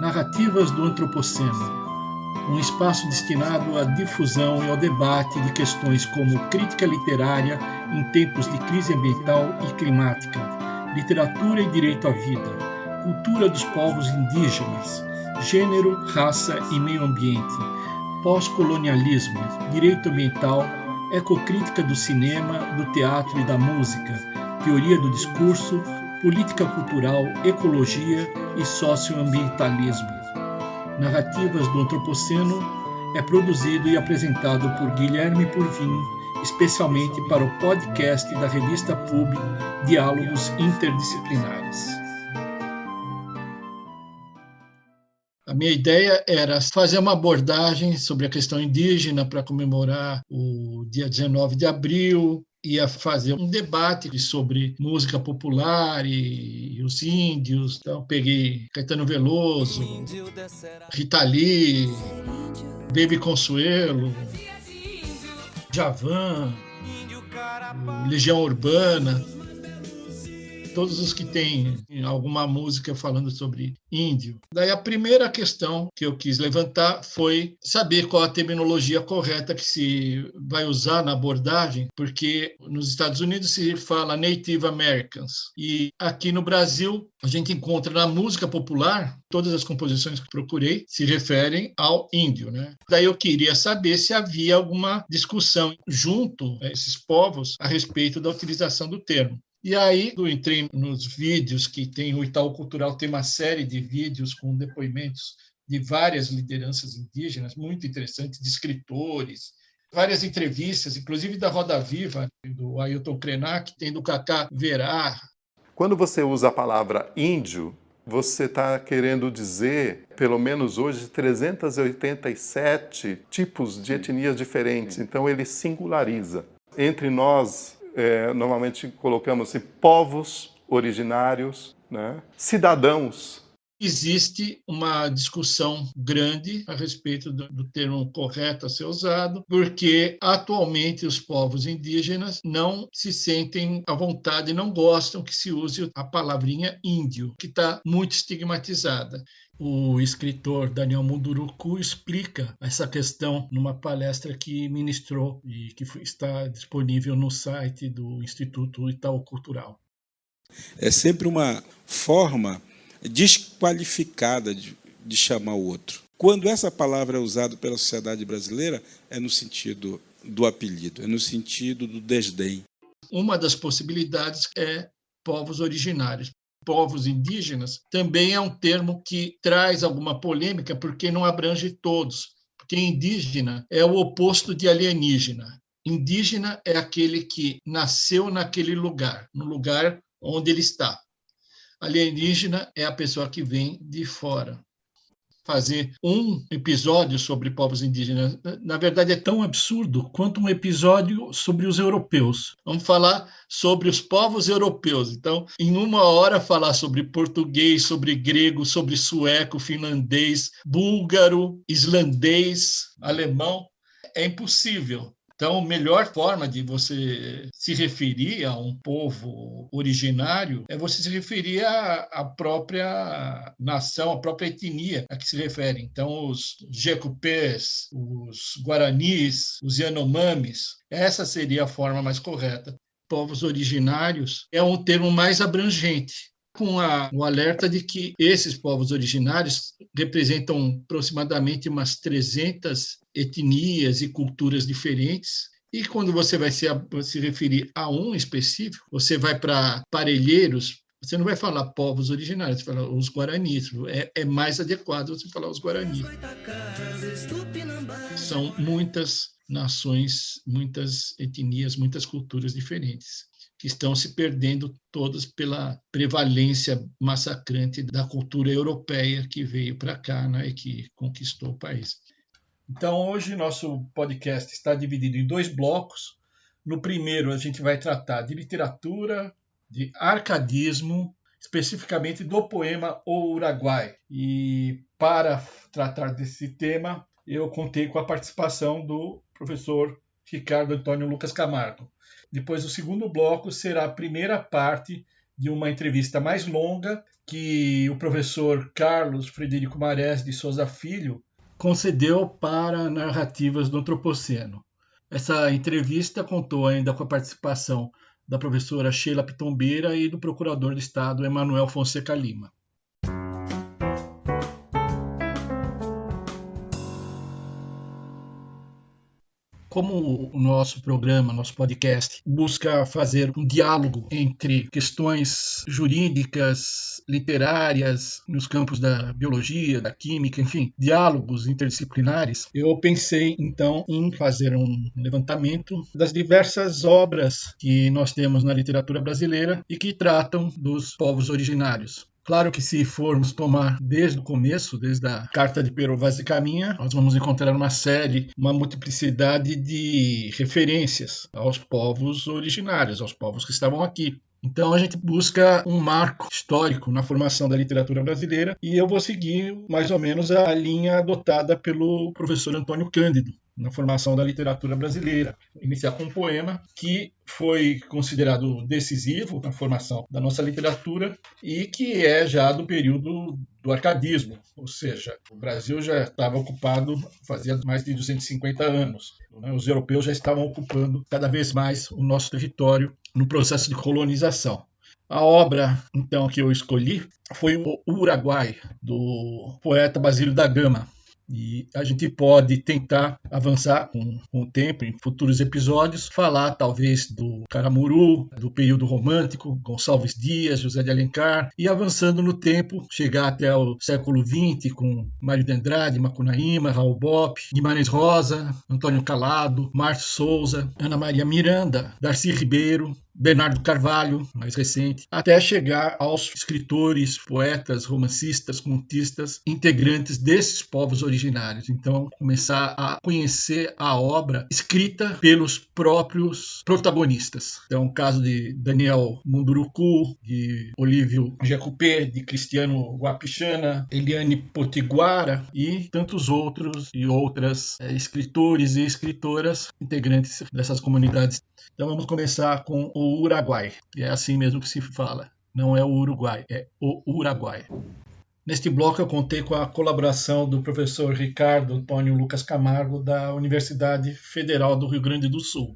Narrativas do Antropoceno, um espaço destinado à difusão e ao debate de questões como crítica literária em tempos de crise ambiental e climática, literatura e direito à vida, cultura dos povos indígenas, gênero, raça e meio ambiente, pós-colonialismo, direito ambiental, ecocrítica do cinema, do teatro e da música, teoria do discurso, política cultural, ecologia e socioambientalismo. Narrativas do Antropoceno é produzido e apresentado por Guilherme Purvin, especialmente para o podcast da revista PUB Diálogos Interdisciplinares. A minha ideia era fazer uma abordagem sobre a questão indígena para comemorar o dia 19 de abril, ia fazer um debate sobre música popular e os índios. Então, peguei Caetano Veloso, Rita Lee, Baby Consuelo, Djavan, Legião Urbana, todos os que têm alguma música falando sobre índio. Daí a primeira questão que eu quis levantar foi saber qual a terminologia correta que se vai usar na abordagem, porque nos Estados Unidos se fala Native Americans e aqui no Brasil a gente encontra na música popular, todas as composições que procurei se referem ao índio, né? Daí eu queria saber se havia alguma discussão junto a esses povos a respeito da utilização do termo. E aí eu entrei nos vídeos que tem o Itaú Cultural, tem uma série de vídeos com depoimentos de várias lideranças indígenas, muito interessantes, de escritores, várias entrevistas, inclusive da Roda Viva, do Ailton Krenak, tem do Cacá Verá. Quando você usa a palavra índio, você está querendo dizer, pelo menos hoje, 387 tipos de etnias diferentes. Então ele singulariza. Entre nós, normalmente colocamos assim, povos originários, né? Cidadãos. Existe uma discussão grande a respeito do termo correto a ser usado, porque atualmente os povos indígenas não se sentem à vontade, não gostam que se use a palavrinha índio, que está muito estigmatizada. O escritor Daniel Munduruku explica essa questão numa palestra que ministrou e que está disponível no site do Instituto Itaú Cultural. É sempre uma forma desqualificada de chamar o outro. Quando essa palavra é usada pela sociedade brasileira, é no sentido do apelido, é no sentido do desdém. Uma das possibilidades é povos originários. Povos indígenas também é um termo que traz alguma polêmica, porque não abrange todos. Porque indígena é o oposto de alienígena. Indígena é aquele que nasceu naquele lugar, no lugar onde ele está. Alienígena é a pessoa que vem de fora. Fazer um episódio sobre povos indígenas, na verdade, é tão absurdo quanto um episódio sobre os europeus. Vamos falar sobre os povos europeus. Então, em uma hora, falar sobre português, sobre grego, sobre sueco, finlandês, búlgaro, islandês, alemão, é impossível. Então, a melhor forma de você se referir a um povo originário é você se referir à própria nação, à própria etnia a que se refere. Então, os Jecupés, os Guaranis, os Yanomamis, essa seria a forma mais correta. Povos originários é um termo mais abrangente, com o alerta de que esses povos originários representam aproximadamente umas 300 etnias e culturas diferentes. E quando você vai se referir a um específico, você vai para Parelheiros, você não vai falar povos originários, você fala os Guaranis. É mais adequado você falar os Guaranis. São muitas nações, muitas etnias, muitas culturas diferentes, que estão se perdendo todas pela prevalência massacrante da cultura europeia que veio para cá, né, e que conquistou o país. Então, hoje, nosso podcast está dividido em 2 blocos. No primeiro, a gente vai tratar de literatura, de arcadismo, especificamente do poema O Uruguai. E para tratar desse tema, eu contei com a participação do professor Ricardo Antônio Lucas Camargo. Depois, o segundo bloco será a primeira parte de uma entrevista mais longa que o professor Carlos Frederico Marés de Souza Filho concedeu para Narrativas do Antropoceno. Essa entrevista contou ainda com a participação da professora Sheila Pitombeira e do procurador de Estado Emanuel Fonseca Lima. Como o nosso programa, nosso podcast, busca fazer um diálogo entre questões jurídicas, literárias, nos campos da biologia, da química, enfim, diálogos interdisciplinares, eu pensei, então, em fazer um levantamento das diversas obras que nós temos na literatura brasileira e que tratam dos povos originários. Claro que se formos tomar desde o começo, desde a Carta de Pero Vaz de Caminha, nós vamos encontrar uma multiplicidade de referências aos povos originários, aos povos que estavam aqui. Então a gente busca um marco histórico na formação da literatura brasileira e eu vou seguir mais ou menos a linha adotada pelo professor Antônio Cândido na formação da literatura brasileira. Iniciar com um poema que foi considerado decisivo na formação da nossa literatura e que é já do período do arcadismo, ou seja, o Brasil já estava ocupado fazia mais de 250 anos. Os europeus já estavam ocupando cada vez mais o nosso território no processo de colonização. A obra, então, que eu escolhi foi o Uruguai, do poeta Basílio da Gama. E a gente pode tentar avançar com o tempo, em futuros episódios, falar talvez do Caramuru, do período romântico, Gonçalves Dias, José de Alencar, e avançando no tempo, chegar até o século XX com Mário de Andrade, Macunaíma, Raul Bopp, Guimarães Rosa, Antônio Calado, Márcio Souza, Ana Maria Miranda, Darcy Ribeiro, Bernardo Carvalho, mais recente, até chegar aos escritores, poetas, romancistas, contistas, integrantes desses povos originários. Então, começar a conhecer a obra escrita pelos próprios protagonistas. Então, o caso de Daniel Munduruku, de Olívio Jacupé, de Cristiano Guapichana, Eliane Potiguara e tantos outros e outras escritores e escritoras integrantes dessas comunidades. Então vamos começar com o Uruguai. É assim mesmo que se fala. Não é o Uruguai, é o Uruguai. Neste bloco eu contei com a colaboração do professor Ricardo Antônio Lucas Camargo, da Universidade Federal do Rio Grande do Sul.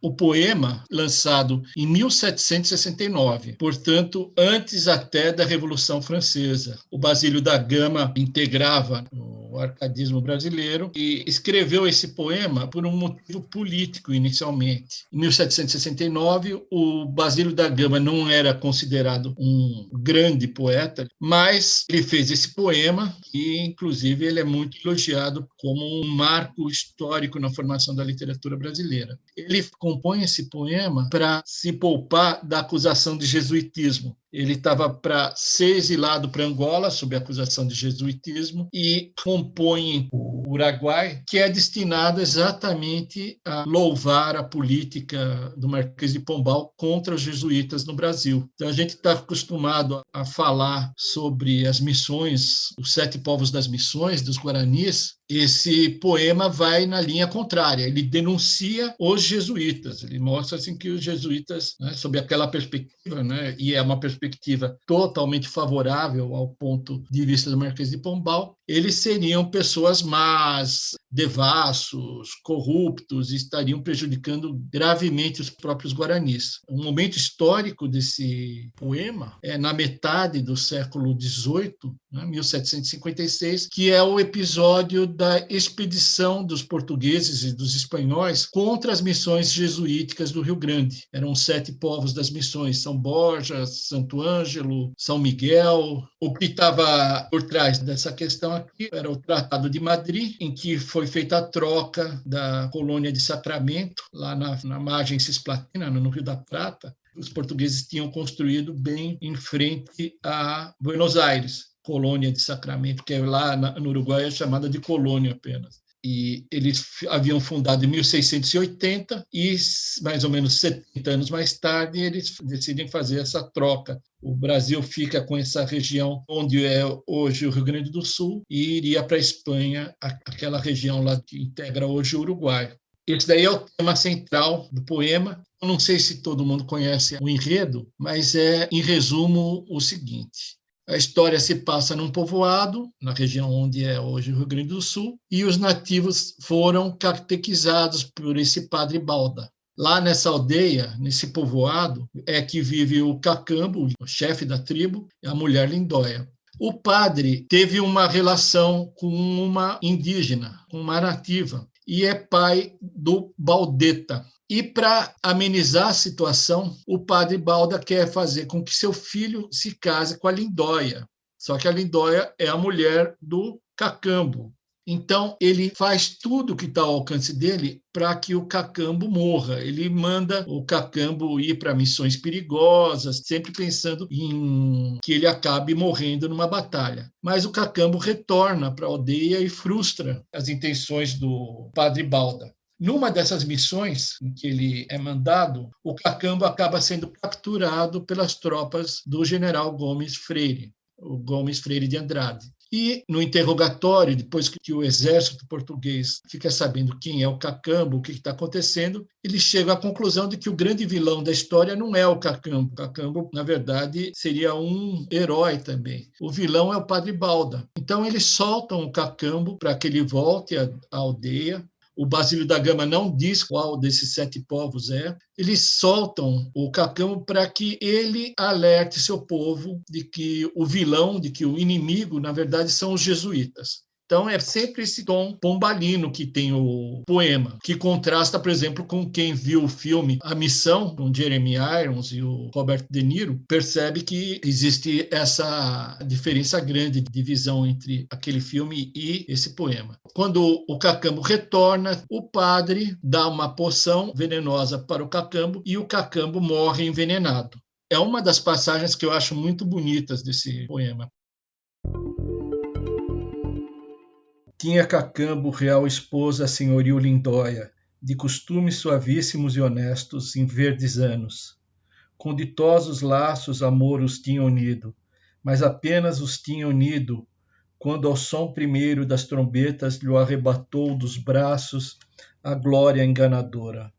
O poema, lançado em 1769, portanto, antes até da Revolução Francesa. O Basílio da Gama integrava o arcadismo brasileiro e escreveu esse poema por um motivo político, inicialmente. Em 1769, o Basílio da Gama não era considerado um grande poeta, mas ele fez esse poema e, inclusive, ele é muito elogiado como um marco histórico na formação da literatura brasileira. Ele compõe esse poema para se poupar da acusação de jesuitismo. Ele estava para ser exilado para Angola sob a acusação de jesuitismo e compõe o Uruguai, que é destinado exatamente a louvar a política do Marquês de Pombal contra os jesuítas no Brasil. Então a gente está acostumado a falar sobre as missões, os 7 povos das missões dos Guaranis. Esse poema vai na linha contrária, ele denuncia os jesuítas, ele mostra assim, que os jesuítas, sob aquela perspectiva, e é uma perspectiva totalmente favorável ao ponto de vista do Marquês de Pombal, eles seriam pessoas más, devassos, corruptos e estariam prejudicando gravemente os próprios guaranis. Um momento histórico desse poema é na metade do século XVIII, 1756, que é o episódio da expedição dos portugueses e dos espanhóis contra as missões jesuíticas do Rio Grande. Eram 7 povos das missões, São Borja, Santo Ângelo, São Miguel. O que estava por trás dessa questão aqui era o Tratado de Madrid, em que foi feita a troca da colônia de Sacramento, lá na margem cisplatina, no Rio da Prata. Os portugueses tinham construído bem em frente a Buenos Aires, colônia de Sacramento, que é lá no Uruguai é chamada de colônia apenas. E eles haviam fundado em 1680 e, mais ou menos 70 anos mais tarde, eles decidem fazer essa troca. O Brasil fica com essa região onde é hoje o Rio Grande do Sul e iria para a Espanha, aquela região lá que integra hoje o Uruguai. Esse daí é o tema central do poema. Eu não sei se todo mundo conhece o enredo, mas é, em resumo, o seguinte. A história se passa num povoado, na região onde é hoje o Rio Grande do Sul, e os nativos foram catequizados por esse padre Balda. Lá nessa aldeia, nesse povoado, é que vive o Cacambo, o chefe da tribo, e a mulher Lindóia. O padre teve uma relação com uma indígena, com uma nativa, e é pai do Baldeta. E para amenizar a situação, o padre Balda quer fazer com que seu filho se case com a Lindóia. Só que a Lindóia é a mulher do Cacambo. Então, ele faz tudo que está ao alcance dele para que o Cacambo morra. Ele manda o Cacambo ir para missões perigosas, sempre pensando em que ele acabe morrendo numa batalha. Mas o Cacambo retorna para a aldeia e frustra as intenções do padre Balda. Numa dessas missões em que ele é mandado, o Cacambo acaba sendo capturado pelas tropas do general Gomes Freire, o Gomes Freire de Andrade. E no interrogatório, depois que o exército português fica sabendo quem é o Cacambo, o que está acontecendo, eles chegam à conclusão de que o grande vilão da história não é o Cacambo. O Cacambo, na verdade, seria um herói também. O vilão é o padre Balda. Então, eles soltam o Cacambo para que ele volte à aldeia. O Basílio da Gama não diz qual desses 7 povos é. Eles soltam o Cacambo para que ele alerte seu povo de que o vilão, de que o inimigo, na verdade, são os jesuítas. Então, é sempre esse tom pombalino que tem o poema, que contrasta, por exemplo, com quem viu o filme A Missão, com Jeremy Irons e o Robert De Niro, percebe que existe essa diferença grande de visão entre aquele filme e esse poema. Quando o Cacambo retorna, o padre dá uma poção venenosa para o Cacambo e o Cacambo morre envenenado. É uma das passagens que eu acho muito bonitas desse poema. Tinha Cacambo real esposa, senhorio Lindóia, de costumes suavíssimos e honestos, em verdes anos. Com ditosos laços amor os tinha unido, mas apenas os tinha unido quando ao som primeiro das trombetas lhe arrebatou dos braços a glória enganadora.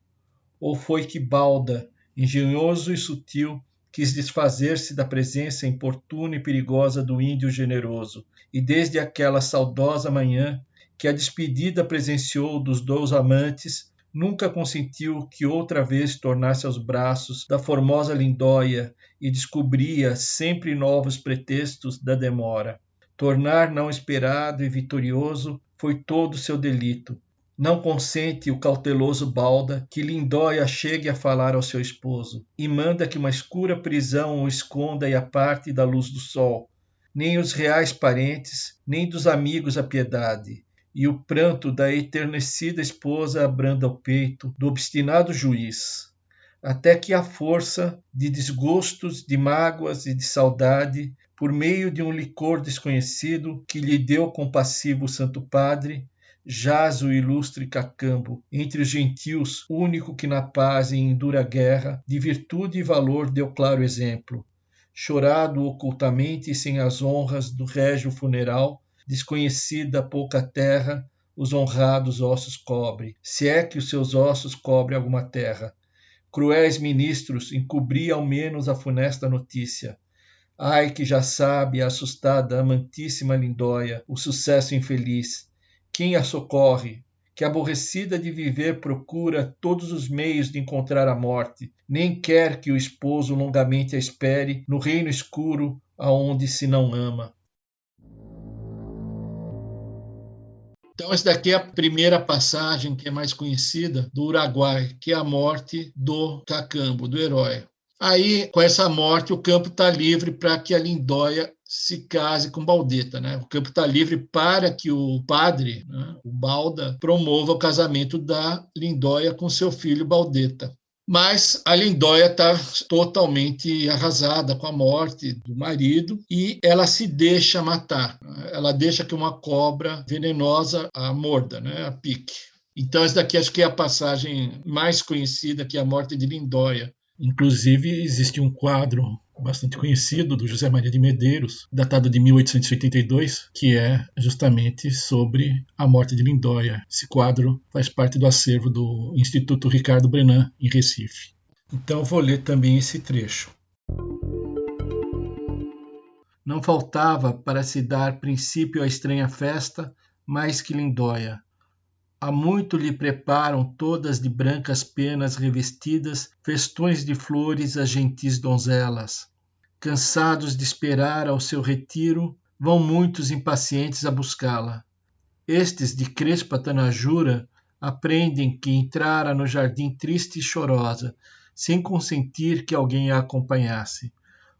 Ou foi que Balda, engenhoso e sutil, quis desfazer-se da presença importuna e perigosa do índio generoso, e desde aquela saudosa manhã que a despedida presenciou dos 2 amantes, nunca consentiu que outra vez tornasse aos braços da formosa Lindóia e descobria sempre novos pretextos da demora. Tornar não esperado e vitorioso foi todo seu delito. Não consente o cauteloso Balda que Lindóia chegue a falar ao seu esposo, e manda que uma escura prisão o esconda e aparte da luz do sol. Nem os reais parentes, nem dos amigos a piedade, e o pranto da eternecida esposa abranda o peito do obstinado juiz. Até que a força de desgostos, de mágoas e de saudade, por meio de um licor desconhecido que lhe deu compassivo Santo Padre, jaz o ilustre Cacambo, entre os gentios, único que na paz e em dura guerra, de virtude e valor deu claro exemplo. Chorado ocultamente e sem as honras do régio funeral, desconhecida pouca terra, os honrados ossos cobre, se é que os seus ossos cobre alguma terra. Cruéis ministros, encobri ao menos a funesta notícia. Ai que já sabe a assustada amantíssima Lindóia o sucesso infeliz. Quem a socorre? Que aborrecida de viver procura todos os meios de encontrar a morte, nem quer que o esposo longamente a espere no reino escuro aonde se não ama. Então, essa daqui é a primeira passagem que é mais conhecida do Uruguai, que é a morte do Cacambo, do herói. Aí, com essa morte, o campo está livre para que a Lindóia se case com Baldeta, né? O campo está livre para que o padre, né, o Balda, promova o casamento da Lindóia com seu filho Baldeta. Mas a Lindóia está totalmente arrasada com a morte do marido e ela se deixa matar. Ela deixa que uma cobra venenosa a morda, né? A pique. Então, essa daqui acho que é a passagem mais conhecida, que é a morte de Lindóia. Inclusive, existe um quadro bastante conhecido do José Maria de Medeiros, datado de 1882, que é justamente sobre a morte de Lindóia. Esse quadro faz parte do acervo do Instituto Ricardo Brenan, em Recife. Então, vou ler também esse trecho. Não faltava, para se dar princípio à estranha festa, mais que Lindóia. Há muito lhe preparam todas de brancas penas revestidas, festões de flores às gentis donzelas. Cansados de esperar ao seu retiro, vão muitos impacientes a buscá-la. Estes, de crespa tanajura, aprendem que entrara no jardim triste e chorosa, sem consentir que alguém a acompanhasse.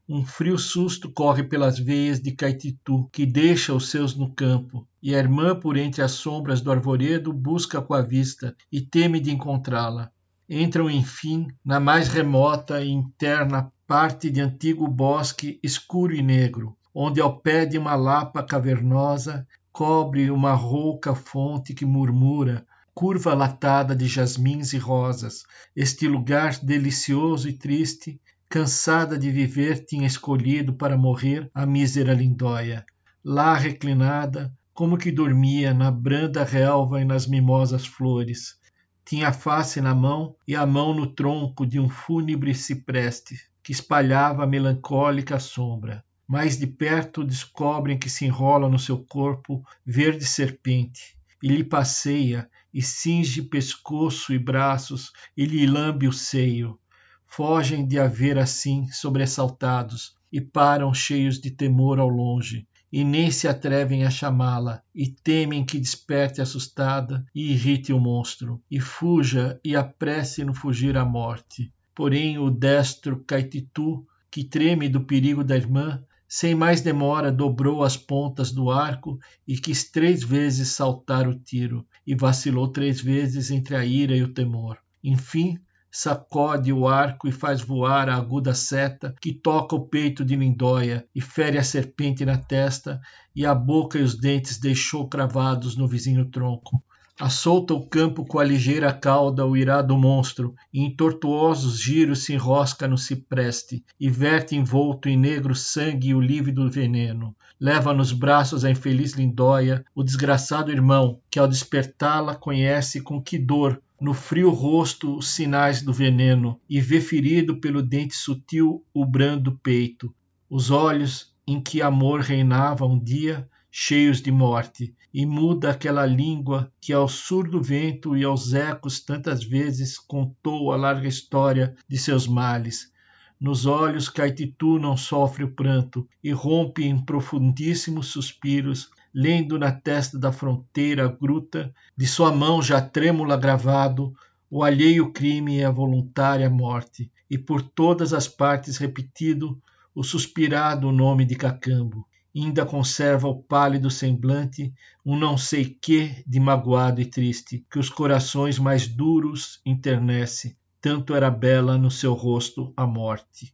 Um frio susto corre pelas veias de Caititu, que deixa os seus no campo, e a irmã, por entre as sombras do arvoredo, busca com a vista e teme de encontrá-la. Entram, enfim, na mais remota e interna parte de antigo bosque escuro e negro, onde ao pé de uma lapa cavernosa cobre uma rouca fonte que murmura, curva latada de jasmins e rosas. Este lugar delicioso e triste, cansada de viver, tinha escolhido para morrer a mísera Lindóia. Lá reclinada, como que dormia na branda relva e nas mimosas flores. Tinha a face na mão e a mão no tronco de um fúnebre cipreste, que espalhava a melancólica sombra. Mais de perto descobrem que se enrola no seu corpo verde serpente, e lhe passeia, e cinge pescoço e braços, e lhe lambe o seio. Fogem de a ver assim, sobressaltados, e param cheios de temor ao longe, e nem se atrevem a chamá-la, e temem que desperte assustada e irrite o monstro, e fuja e apresse no fugir à morte. Porém o destro Caititu, que treme do perigo da irmã, sem mais demora dobrou as pontas do arco e quis 3 vezes saltar o tiro, e vacilou 3 vezes entre a ira e o temor. Enfim, sacode o arco e faz voar a aguda seta que toca o peito de Lindóia e fere a serpente na testa, e a boca e os dentes deixou cravados no vizinho tronco. Assolta o campo com a ligeira cauda o irado monstro, e em tortuosos giros se enrosca no cipreste, e verte envolto em negro sangue o lívido veneno. Leva nos braços a infeliz Lindóia, o desgraçado irmão, que ao despertá-la conhece com que dor no frio rosto os sinais do veneno, e vê ferido pelo dente sutil o brando peito. Os olhos em que amor reinava um dia, cheios de morte, e muda aquela língua que ao surdo vento e aos ecos tantas vezes contou a larga história de seus males. Nos olhos Caititu não sofre o pranto, e rompe em profundíssimos suspiros, lendo na testa da fronteira gruta, de sua mão já trêmula gravado, o alheio crime e a voluntária morte, e por todas as partes repetido o suspirado nome de Cacambo. Ainda conserva o pálido semblante, um não sei que de magoado e triste, que os corações mais duros enternece, tanto era bela no seu rosto a morte.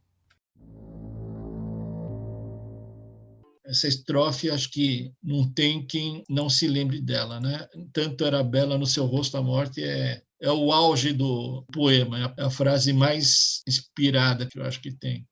Essa estrofe, acho que não tem quem não se lembre dela, né? Tanto era bela no seu rosto a morte é o auge do poema, é a frase mais inspirada que eu acho que tem.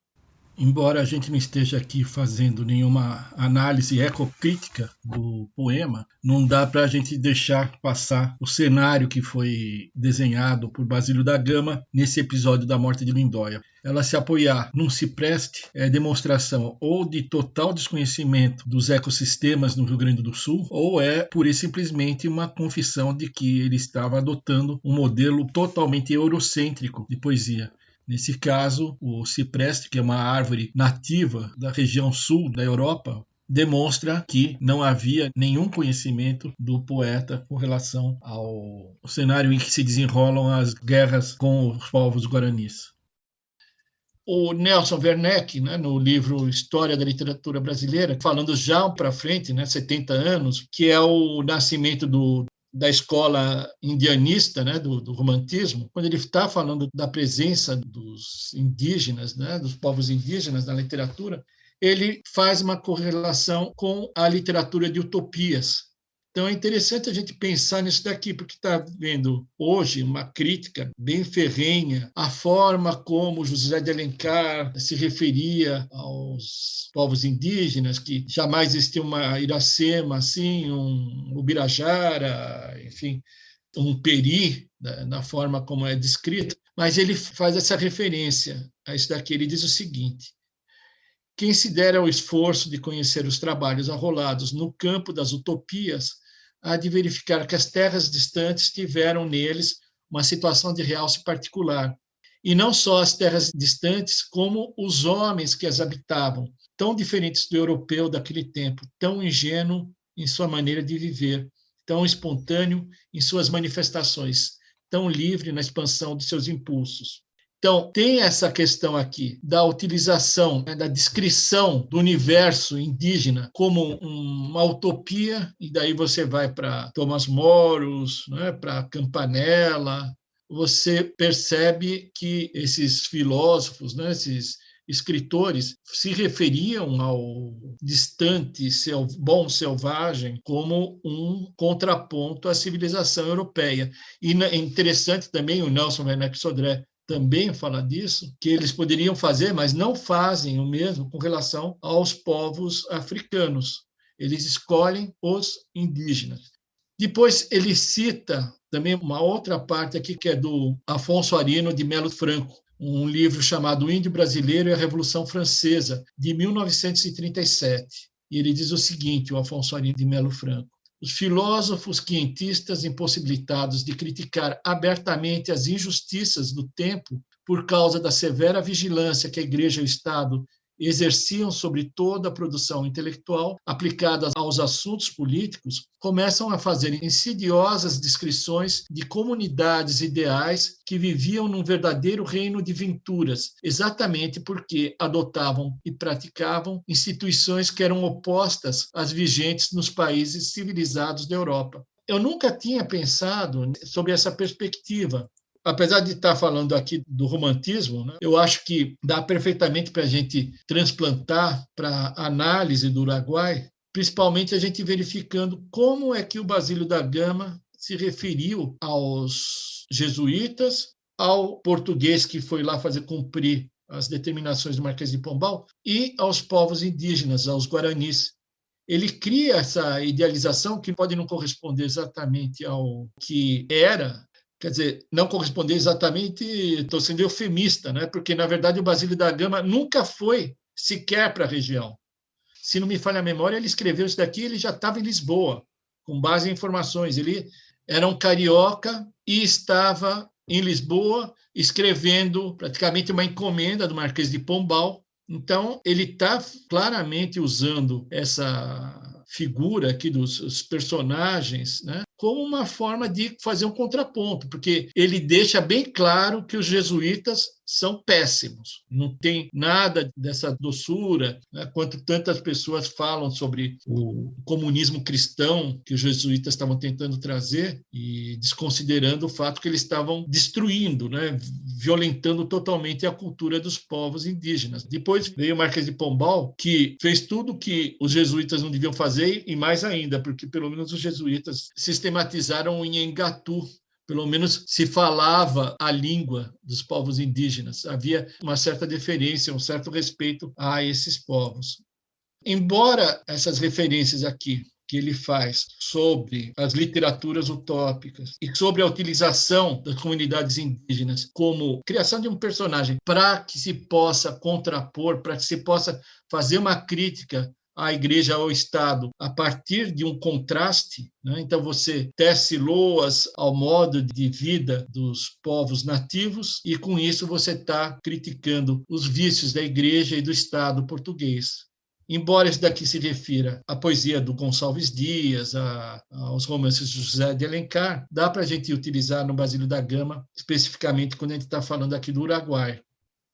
Embora a gente não esteja aqui fazendo nenhuma análise ecocrítica do poema, não dá para a gente deixar passar o cenário que foi desenhado por Basílio da Gama nesse episódio da morte de Lindóia. Ela se apoiar num cipreste é demonstração ou de total desconhecimento dos ecossistemas no Rio Grande do Sul, ou é pura e simplesmente uma confissão de que ele estava adotando um modelo totalmente eurocêntrico de poesia. Nesse caso, o cipreste, que é uma árvore nativa da região sul da Europa, demonstra que não havia nenhum conhecimento do poeta com relação ao cenário em que se desenrolam as guerras com os povos guaranis. O Nelson Werneck, né, no livro História da Literatura Brasileira, falando já para frente, né, 70 anos, que é o nascimento do da escola indianista, né, do romantismo, quando ele está falando da presença dos indígenas, né, dos povos indígenas na literatura, ele faz uma correlação com a literatura de utopias. Então, é interessante a gente pensar nisso daqui, porque está vendo hoje uma crítica bem ferrenha à forma como José de Alencar se referia aos povos indígenas, que jamais existiu uma Iracema, assim, um Ubirajara, enfim, um Peri, na forma como é descrito, mas ele faz essa referência a isso daqui. Ele diz o seguinte: quem se der ao esforço de conhecer os trabalhos arrolados no campo das utopias, há de verificar que as terras distantes tiveram neles uma situação de realce particular. E não só as terras distantes, como os homens que as habitavam, tão diferentes do europeu daquele tempo, tão ingênuo em sua maneira de viver, tão espontâneo em suas manifestações, tão livre na expansão de seus impulsos. Então, tem essa questão aqui da utilização, né, da descrição do universo indígena como uma utopia, e daí você vai para Tomás Moros, né, para Campanella, você percebe que esses filósofos, né, esses escritores, se referiam ao distante, bom selvagem como um contraponto à civilização europeia. E é interessante também, o Nelson Werneck Sodré também fala disso, que eles poderiam fazer, mas não fazem o mesmo com relação aos povos africanos. Eles escolhem os indígenas. Depois ele cita também uma outra parte aqui, que é do Afonso Arino de Melo Franco, um livro chamado O Índio Brasileiro e a Revolução Francesa, de 1937. E ele diz o seguinte, o Afonso Arino de Melo Franco: os filósofos quientistas impossibilitados de criticar abertamente as injustiças do tempo por causa da severa vigilância que a Igreja e o Estado exerciam sobre toda a produção intelectual aplicada aos assuntos políticos, começam a fazer insidiosas descrições de comunidades ideais que viviam num verdadeiro reino de venturas, exatamente porque adotavam e praticavam instituições que eram opostas às vigentes nos países civilizados da Europa. Eu nunca tinha pensado sobre essa perspectiva. Apesar de estar falando aqui do romantismo, né, eu acho que dá perfeitamente para a gente transplantar para a análise do Uruguai, principalmente a gente verificando como é que o Basílio da Gama se referiu aos jesuítas, ao português que foi lá fazer cumprir as determinações do Marquês de Pombal e aos povos indígenas, aos guaranis. Ele cria essa idealização que pode não corresponder exatamente ao que era. Quer dizer, não corresponder exatamente, estou sendo eufemista, né? Porque, na verdade, o Basílio da Gama nunca foi sequer para a região. Se não me falha a memória, ele escreveu isso daqui, ele já estava em Lisboa, com base em informações. Ele era um carioca e estava em Lisboa escrevendo praticamente uma encomenda do Marquês de Pombal. Então, ele está claramente usando essa figura aqui dos personagens, né, como uma forma de fazer um contraponto, porque ele deixa bem claro que os jesuítas são péssimos, não tem nada dessa doçura, né, quanto tantas pessoas falam sobre o comunismo cristão que os jesuítas estavam tentando trazer e desconsiderando o fato que eles estavam destruindo, né, violentando totalmente a cultura dos povos indígenas. Depois veio o Marquês de Pombal, que fez tudo o que os jesuítas não deviam fazer e mais ainda, porque pelo menos os jesuítas sistematizaram em Engatu. Pelo menos se falava a língua dos povos indígenas. Havia uma certa deferência, um certo respeito a esses povos. Embora essas referências aqui que ele faz sobre as literaturas utópicas e sobre a utilização das comunidades indígenas como criação de um personagem para que se possa contrapor, para que se possa fazer uma crítica à Igreja, ao Estado, a partir de um contraste, né? Então você tece loas ao modo de vida dos povos nativos e, com isso, você está criticando os vícios da Igreja e do Estado português. Embora isso daqui se refira à poesia do Gonçalves Dias, aos romances de José de Alencar, dá para a gente utilizar no Basílio da Gama, especificamente quando a gente está falando aqui do Uruguai.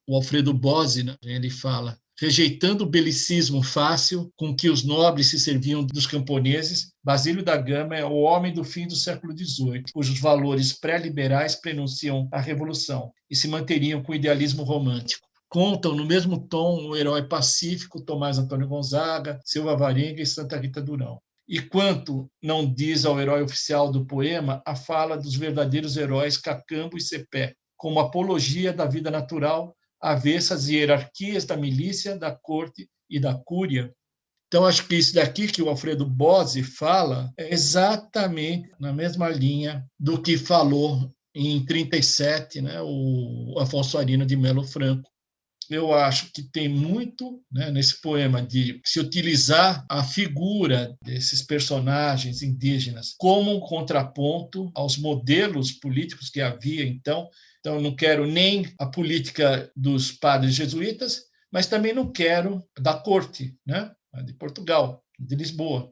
O Alfredo Bose, né, ele fala: rejeitando o belicismo fácil com que os nobres se serviam dos camponeses, Basílio da Gama é o homem do fim do século XVIII, cujos valores pré-liberais prenunciam a Revolução e se manteriam com o idealismo romântico. Contam no mesmo tom o herói pacífico Tomás Antônio Gonzaga, Silva Varenga e Santa Rita Durão. E quanto não diz ao herói oficial do poema a fala dos verdadeiros heróis Cacambo e Cepé, como apologia da vida natural, avessa às hierarquias da milícia, da corte e da cúria. Então, acho que isso daqui que o Alfredo Bozzi fala é exatamente na mesma linha do que falou em 1937, né, o Afonso Arino de Melo Franco. Eu acho que tem muito, né, nesse poema de se utilizar a figura desses personagens indígenas como um contraponto aos modelos políticos que havia então. Então, não quero nem a política dos padres jesuítas, mas também não quero da corte, né, de Portugal, de Lisboa.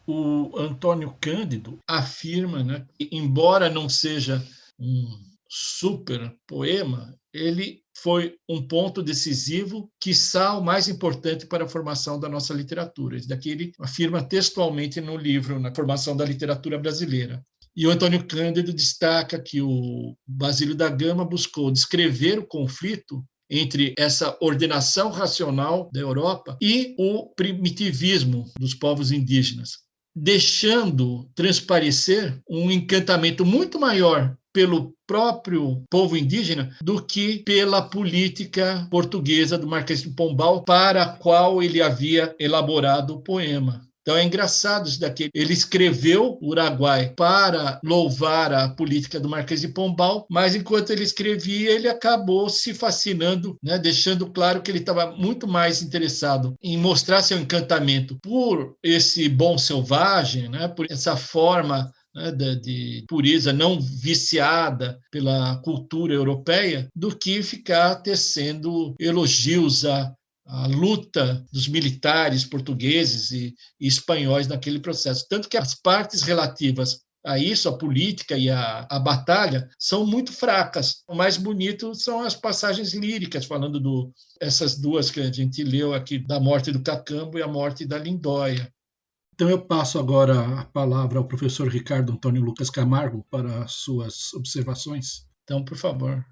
O Antônio Cândido afirma, né, que, embora não seja um super poema, ele foi um ponto decisivo, quiçá o mais importante para a formação da nossa literatura. Isso daqui ele afirma textualmente no livro, na formação da literatura brasileira. E o Antônio Cândido destaca que o Basílio da Gama buscou descrever o conflito entre essa ordenação racional da Europa e o primitivismo dos povos indígenas, deixando transparecer um encantamento muito maior pelo próprio povo indígena do que pela política portuguesa do Marquês de Pombal, para a qual ele havia elaborado o poema. Então é engraçado isso daqui. Ele escreveu o Uruguai para louvar a política do Marquês de Pombal, mas enquanto ele escrevia, ele acabou se fascinando, né, deixando claro que ele estava muito mais interessado em mostrar seu encantamento por esse bom selvagem, né, por essa forma, né, de pureza não viciada pela cultura europeia, do que ficar tecendo elogios a luta dos militares portugueses e espanhóis naquele processo. Tanto que as partes relativas a isso, a política e a batalha, são muito fracas. O mais bonito são as passagens líricas, falando essas duas que a gente leu aqui, da morte do Cacambo e a morte da Lindóia. Então eu passo agora a palavra ao professor Ricardo Antônio Lucas Camargo para as suas observações. Então, por favor.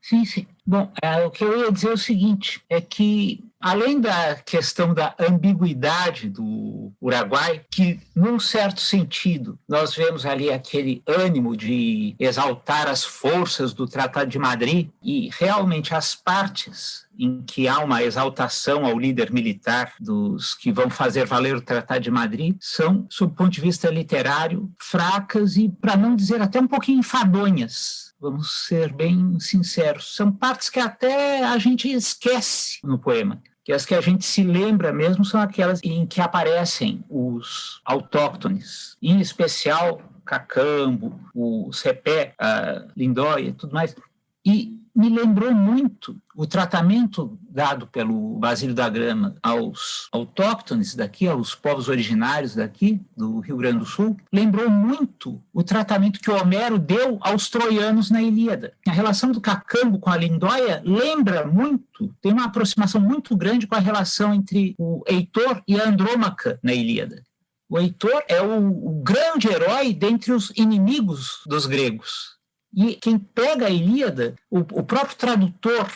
Sim, sim. Bom, o que eu ia dizer é o seguinte, é que, além da questão da ambiguidade do Uruguai, que, num certo sentido, nós vemos ali aquele ânimo de exaltar as forças do Tratado de Madrid, e realmente as partes em que há uma exaltação ao líder militar dos que vão fazer valer o Tratado de Madrid, são, sob o ponto de vista literário, fracas e, para não dizer até um pouquinho enfadonhas. Vamos ser bem sinceros. São partes que até a gente esquece no poema. Que as que a gente se lembra mesmo são aquelas em que aparecem os autóctones, em especial Cacambo, o Cepé, a Lindóia e tudo mais. E me lembrou muito o tratamento dado pelo Basílio da Gama aos autóctones daqui, aos povos originários daqui, do Rio Grande do Sul, lembrou muito o tratamento que Homero deu aos troianos na Ilíada. A relação do Cacambo com a Lindóia lembra muito, tem uma aproximação muito grande com a relação entre o Heitor e a Andrômaca na Ilíada. O Heitor é o grande herói dentre os inimigos dos gregos. E quem pega a Ilíada, o próprio tradutor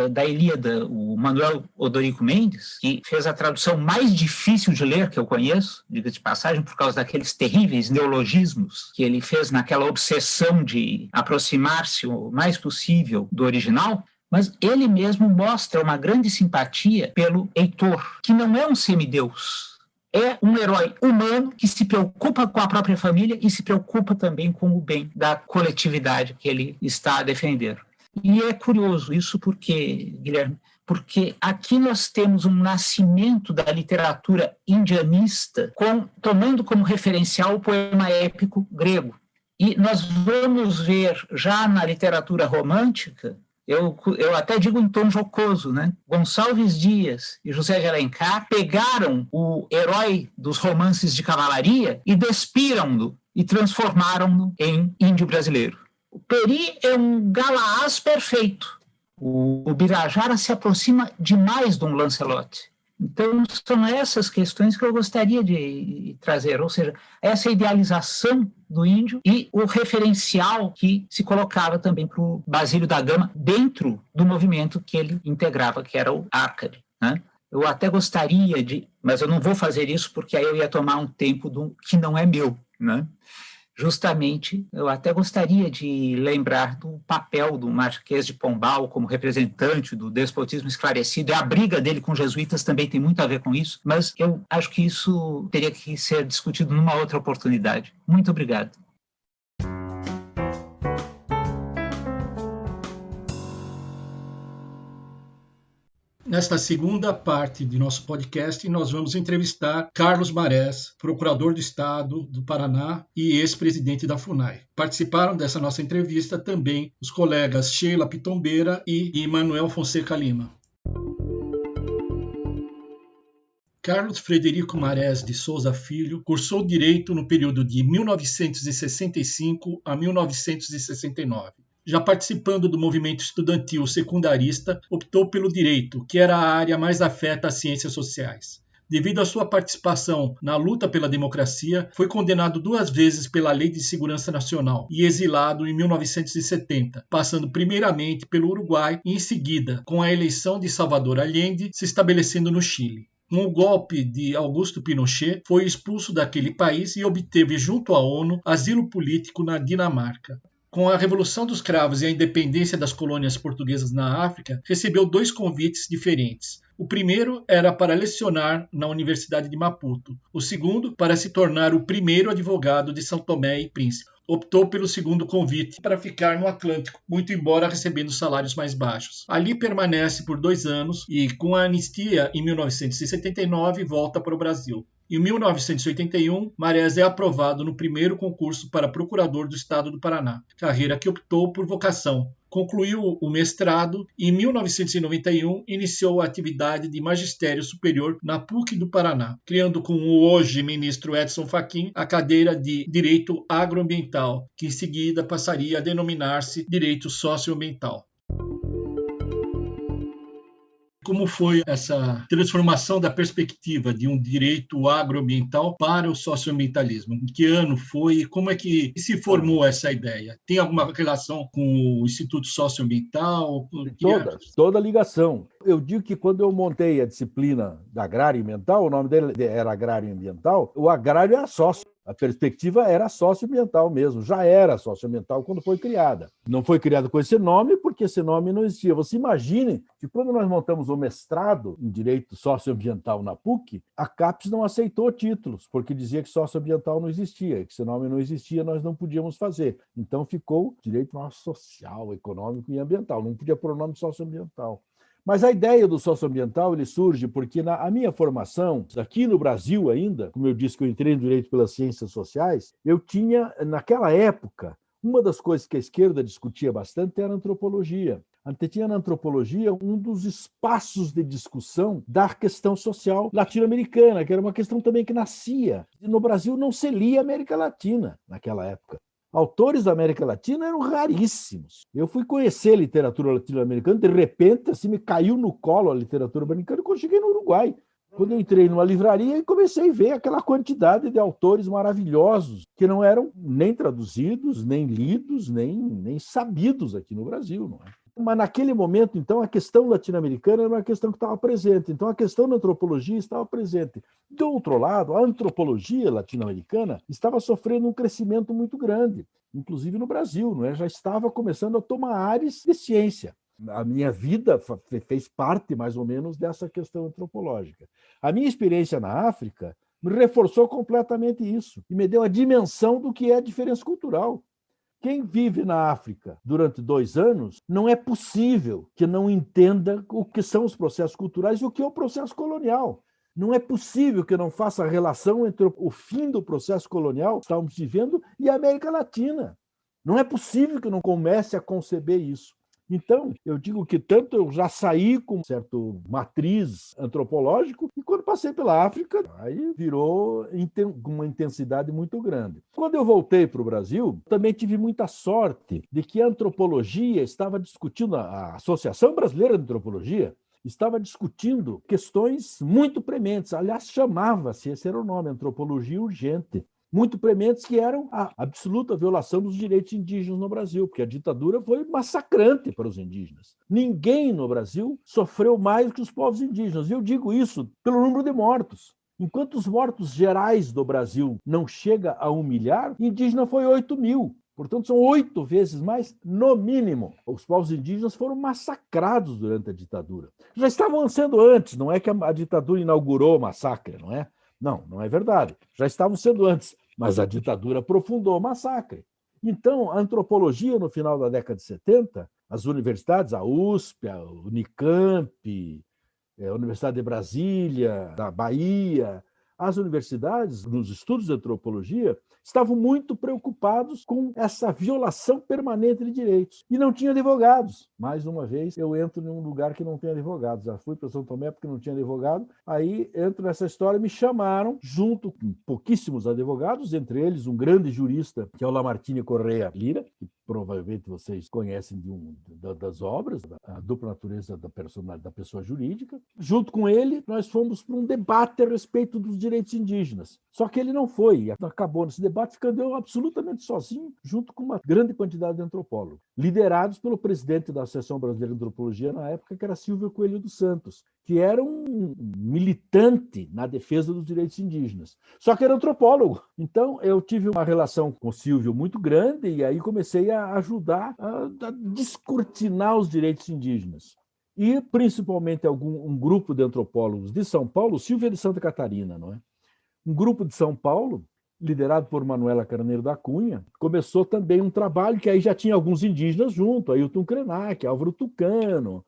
da Ilíada, o Manuel Odorico Mendes, que fez a tradução mais difícil de ler que eu conheço, diga de passagem, por causa daqueles terríveis neologismos que ele fez naquela obsessão de aproximar-se o mais possível do original, mas ele mesmo mostra uma grande simpatia pelo Heitor, que não é um semideus. É um herói humano que se preocupa com a própria família e se preocupa também com o bem da coletividade que ele está a defender. E é curioso isso porque, Guilherme, porque aqui nós temos um nascimento da literatura indianista tomando como referencial o poema épico grego. E nós vamos ver já na literatura romântica, eu até digo em tom jocoso, né? Gonçalves Dias e José de Alencar pegaram o herói dos romances de cavalaria e despiram-no e transformaram-no em índio brasileiro. O Peri é um Galaás perfeito, O Birajara se aproxima demais de um Lancelot. Então, são essas questões que eu gostaria de trazer, ou seja, essa idealização do índio e o referencial que se colocava também para o Basílio da Gama dentro do movimento que ele integrava, que era o Arcade, né? Eu até gostaria mas eu não vou fazer isso porque aí eu ia tomar um tempo que não é meu, né? Justamente, eu até gostaria de lembrar do papel do Marquês de Pombal como representante do despotismo esclarecido, e a briga dele com os jesuítas também tem muito a ver com isso, mas eu acho que isso teria que ser discutido numa outra oportunidade. Muito obrigado. Nesta segunda parte de nosso podcast, nós vamos entrevistar Carlos Marés, procurador do Estado do Paraná e ex-presidente da FUNAI. Participaram dessa nossa entrevista também os colegas Sheila Pitombeira e Manuel Fonseca Lima. Carlos Frederico Marés de Souza Filho cursou Direito no período de 1965 a 1969. Já participando do movimento estudantil secundarista, optou pelo direito, que era a área mais afeta às ciências sociais. Devido à sua participação na luta pela democracia, foi condenado 2 vezes pela Lei de Segurança Nacional e exilado em 1970, passando primeiramente pelo Uruguai e em seguida, com a eleição de Salvador Allende, se estabelecendo no Chile. Com o golpe de Augusto Pinochet, foi expulso daquele país e obteve junto à ONU asilo político na Dinamarca. Com a Revolução dos Cravos e a independência das colônias portuguesas na África, recebeu 2 convites diferentes. O primeiro era para lecionar na Universidade de Maputo. O segundo, para se tornar o primeiro advogado de São Tomé e Príncipe. Optou pelo segundo convite para ficar no Atlântico, muito embora recebendo salários mais baixos. Ali permanece por 2 anos e, com a anistia em 1979, volta para o Brasil. Em 1981, Marés é aprovado no primeiro concurso para procurador do Estado do Paraná, carreira que optou por vocação. Concluiu o mestrado e, em 1991, iniciou a atividade de magistério superior na PUC do Paraná, criando com o hoje ministro Edson Fachin a cadeira de Direito Agroambiental, que em seguida passaria a denominar-se Direito Socioambiental. Como foi essa transformação da perspectiva de um direito agroambiental para o socioambientalismo? Em que ano foi e como é que se formou essa ideia? Tem alguma relação com o Instituto Socioambiental? Toda a ligação. Eu digo que quando eu montei a disciplina da agrário ambiental, o nome dele era agrário ambiental, o agrário era sócio. A perspectiva era socioambiental mesmo, já era socioambiental quando foi criada. Não foi criada com esse nome porque esse nome não existia. Você imagine que quando nós montamos o mestrado em Direito Socioambiental na PUC, a CAPES não aceitou títulos, porque dizia que socioambiental não existia, que esse nome não existia, nós não podíamos fazer. Então ficou Direito Social, Econômico e Ambiental, não podia pôr o nome socioambiental. Mas a ideia do socioambiental ele surge porque a minha formação, aqui no Brasil ainda, como eu disse que eu entrei no Direito pelas Ciências Sociais, eu tinha, naquela época, uma das coisas que a esquerda discutia bastante era a antropologia. Tinha na antropologia um dos espaços de discussão da questão social latino-americana, que era uma questão também que nascia. E no Brasil não se lia América Latina naquela época. Autores da América Latina eram raríssimos. Eu fui conhecer a literatura latino-americana, de repente, assim, me caiu no colo a literatura americana quando eu cheguei no Uruguai. Quando eu entrei numa livraria e comecei a ver aquela quantidade de autores maravilhosos que não eram nem traduzidos, nem lidos, nem sabidos aqui no Brasil, não é? Mas naquele momento, então, a questão latino-americana era uma questão que estava presente. Então, a questão da antropologia estava presente. Do outro lado, a antropologia latino-americana estava sofrendo um crescimento muito grande, inclusive no Brasil, não é? Já estava começando a tomar áreas de ciência. A minha vida fez parte, mais ou menos, dessa questão antropológica. A minha experiência na África me reforçou completamente isso e me deu a dimensão do que é a diferença cultural. Quem vive na África durante 2 anos, não é possível que não entenda o que são os processos culturais e o que é o processo colonial. Não é possível que não faça a relação entre o fim do processo colonial que estamos vivendo e a América Latina. Não é possível que não comece a conceber isso. Então, eu digo que tanto eu já saí com um certo matriz antropológico, e quando passei pela África, aí virou com uma intensidade muito grande. Quando eu voltei para o Brasil, também tive muita sorte de que a antropologia estava discutindo, a Associação Brasileira de Antropologia estava discutindo questões muito prementes. Aliás, chamava-se, esse era o nome, Antropologia Urgente. Muito prementes, que eram a absoluta violação dos direitos indígenas no Brasil, porque a ditadura foi massacrante para os indígenas. Ninguém no Brasil sofreu mais que os povos indígenas. E eu digo isso pelo número de mortos. Enquanto os mortos gerais do Brasil não chega a 1 milhar, indígena foi 8 mil. Portanto, são 8 vezes mais, no mínimo. Os povos indígenas foram massacrados durante a ditadura. Já estavam sendo antes, não é que a ditadura inaugurou o massacre, não é? Não, não é verdade. Já estavam sendo antes, mas a ditadura aprofundou o massacre. Então, a antropologia, no final da década de 70, as universidades, a USP, a Unicamp, a Universidade de Brasília, da Bahia, as universidades, nos estudos de antropologia, estavam muito preocupados com essa violação permanente de direitos. E não tinha advogados. Mais uma vez, eu entro em um lugar que não tem advogados. Já fui para São Tomé porque não tinha advogado. Aí entro nessa história, me chamaram, junto com pouquíssimos advogados, entre eles um grande jurista, que é o Lamartine Correia Lira, que provavelmente vocês conhecem das obras, a dupla natureza da personalidade da pessoa jurídica. Junto com ele, nós fomos para um debate a respeito dos direitos indígenas. Só que ele não foi. Acabou nesse debate ficando eu absolutamente sozinho, junto com uma grande quantidade de antropólogos, liderados pelo presidente da Associação Brasileira de Antropologia na época, que era Silvio Coelho dos Santos, que era um militante na defesa dos direitos indígenas. Só que era antropólogo. Então, eu tive uma relação com o Silvio muito grande e aí comecei a ajudar a descortinar os direitos indígenas. E, principalmente, um grupo de antropólogos de São Paulo, o Silvio é de Santa Catarina, não é? Um grupo de São Paulo, liderado por Manuela Carneiro da Cunha, começou também um trabalho que aí já tinha alguns indígenas junto, Ailton Krenak, Álvaro Tucano,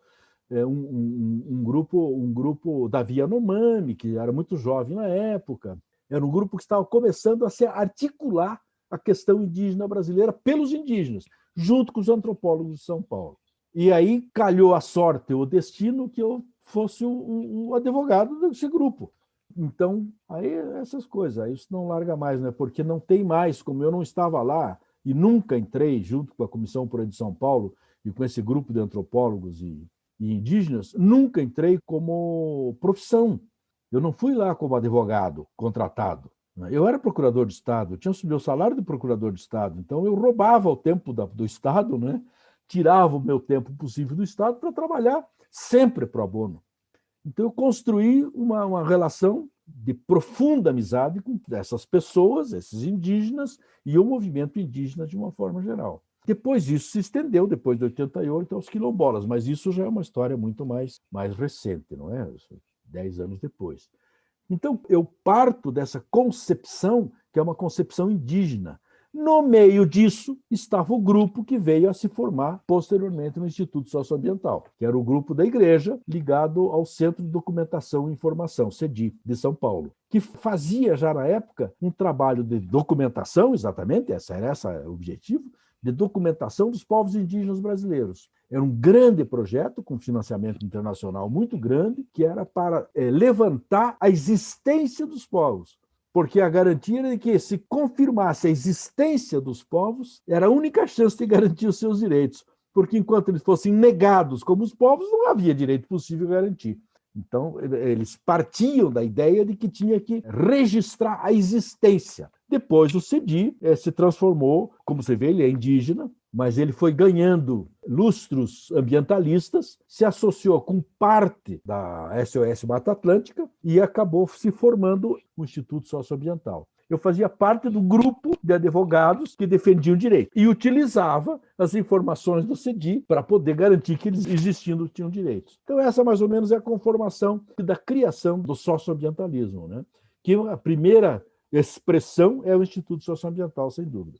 um grupo Davi Yanomami, que era muito jovem na época. Era um grupo que estava começando a se articular a questão indígena brasileira pelos indígenas, junto com os antropólogos de São Paulo. E aí calhou a sorte, o destino, que eu fosse o advogado desse grupo. Então, aí essas coisas, aí isso não larga mais, né? Porque não tem mais, como eu não estava lá e nunca entrei junto com a Comissão Por de São Paulo e com esse grupo de antropólogos e indígenas, nunca entrei como profissão. Eu não fui lá como advogado contratado. Eu era procurador de Estado, eu tinha o meu salário de procurador de Estado, então eu roubava o tempo do Estado, né? Tirava o meu tempo possível do Estado para trabalhar sempre pro bono. Então, eu construí uma relação de profunda amizade com essas pessoas, esses indígenas, e o movimento indígena de uma forma geral. Depois isso se estendeu, depois de 88, aos quilombolas, mas isso já é uma história muito mais recente, não é? 10 anos depois. Então, eu parto dessa concepção, que é uma concepção indígena. No meio disso, estava o grupo que veio a se formar posteriormente no Instituto Socioambiental, que era o grupo da igreja ligado ao Centro de Documentação e Informação, CEDI, de São Paulo, que fazia já na época um trabalho de documentação, exatamente, esse era o objetivo, de documentação dos povos indígenas brasileiros. Era um grande projeto com financiamento internacional muito grande, que era para levantar a existência dos povos. Porque a garantia era de que, se confirmasse a existência dos povos, era a única chance de garantir os seus direitos. Porque enquanto eles fossem negados como os povos, não havia direito possível garantir. Então, eles partiam da ideia de que tinha que registrar a existência. Depois, o CEDI se transformou, como você vê, ele é indígena, mas ele foi ganhando lustros ambientalistas, se associou com parte da SOS Mata Atlântica e acabou se formando o Instituto Socioambiental. Eu fazia parte do grupo de advogados que defendiam o direito e utilizava as informações do CEDI para poder garantir que eles, existindo, tinham direitos. Então, essa mais ou menos é a conformação da criação do socioambientalismo, né? Que a primeira expressão é o Instituto Socioambiental, sem dúvida.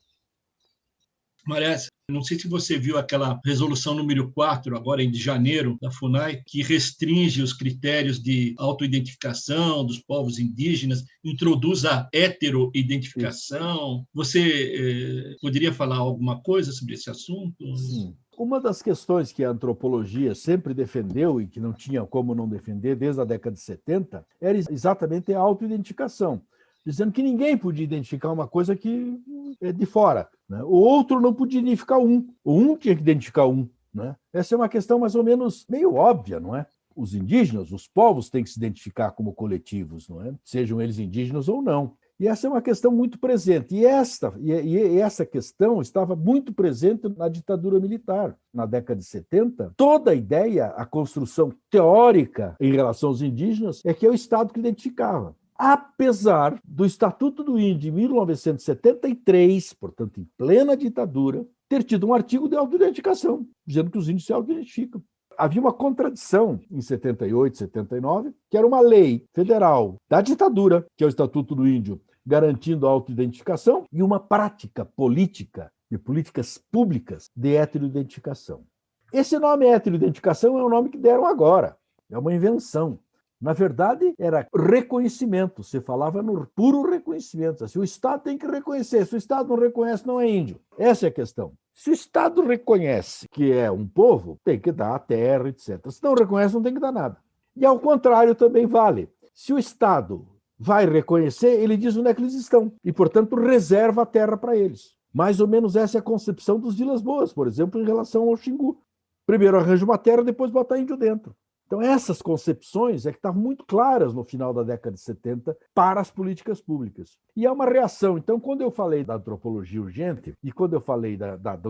Marés, não sei se você viu aquela resolução número 4, agora em janeiro, da FUNAI, que restringe os critérios de autoidentificação dos povos indígenas, introduz a heteroidentificação. Você poderia falar alguma coisa sobre esse assunto? Sim. Uma das questões que a antropologia sempre defendeu e que não tinha como não defender desde a década de 70 era exatamente a autoidentificação, dizendo que ninguém podia identificar uma coisa que é de fora, né? O outro não podia identificar um, o um tinha que identificar um, né? Essa é uma questão mais ou menos meio óbvia, não é? Os indígenas, os povos têm que se identificar como coletivos, não é? Sejam eles indígenas ou não. E essa é uma questão muito presente. E essa questão estava muito presente na ditadura militar. Na década de 70, toda a ideia, a construção teórica em relação aos indígenas é que é o Estado que identificava. Apesar do Estatuto do Índio de 1973, portanto, em plena ditadura, ter tido um artigo de autoidentificação, dizendo que os índios se autoidentificam. Havia uma contradição em 78, 79, que era uma lei federal da ditadura, que é o Estatuto do Índio, garantindo a autoidentificação, e uma prática política, de políticas públicas, de heteroidentificação. Esse nome heteroidentificação é o nome que deram agora, é uma invenção. Na verdade, era reconhecimento, se falava no puro reconhecimento. Se o Estado tem que reconhecer, se o Estado não reconhece, não é índio. Essa é a questão. Se o Estado reconhece que é um povo, tem que dar a terra, etc. Se não reconhece, não tem que dar nada. E ao contrário também vale. Se o Estado vai reconhecer, ele diz onde é que eles estão e, portanto, reserva a terra para eles. Mais ou menos essa é a concepção dos Vilas Boas, por exemplo, em relação ao Xingu. Primeiro arranja uma terra, depois bota índio dentro. Então, essas concepções é que estavam muito claras no final da década de 70 para as políticas públicas. E é uma reação. Então, quando eu falei da antropologia urgente e quando eu falei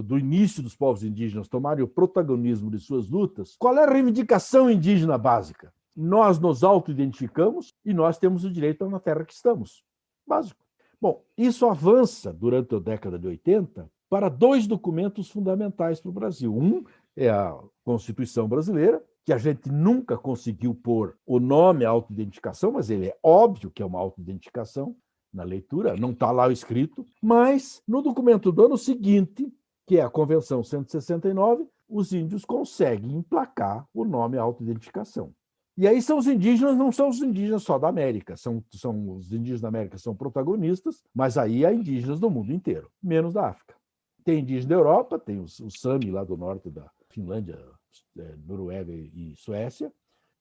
do início dos povos indígenas tomarem o protagonismo de suas lutas, qual é a reivindicação indígena básica? Nós nos auto-identificamos e nós temos o direito na terra que estamos. Básico. Bom, isso avança durante a década de 80 para dois documentos fundamentais para o Brasil. Um é a Constituição Brasileira, que a gente nunca conseguiu pôr o nome autoidentificação, mas ele é óbvio que é uma autoidentificação na leitura, não está lá escrito, mas no documento do ano seguinte, que é a Convenção 169, os índios conseguem emplacar o nome autoidentificação. E aí são os indígenas, não são os indígenas só da América, são os indígenas da América são protagonistas, mas aí há indígenas do mundo inteiro, menos da África. Tem indígenas da Europa, tem os Sami lá do norte da Finlândia, Noruega e Suécia,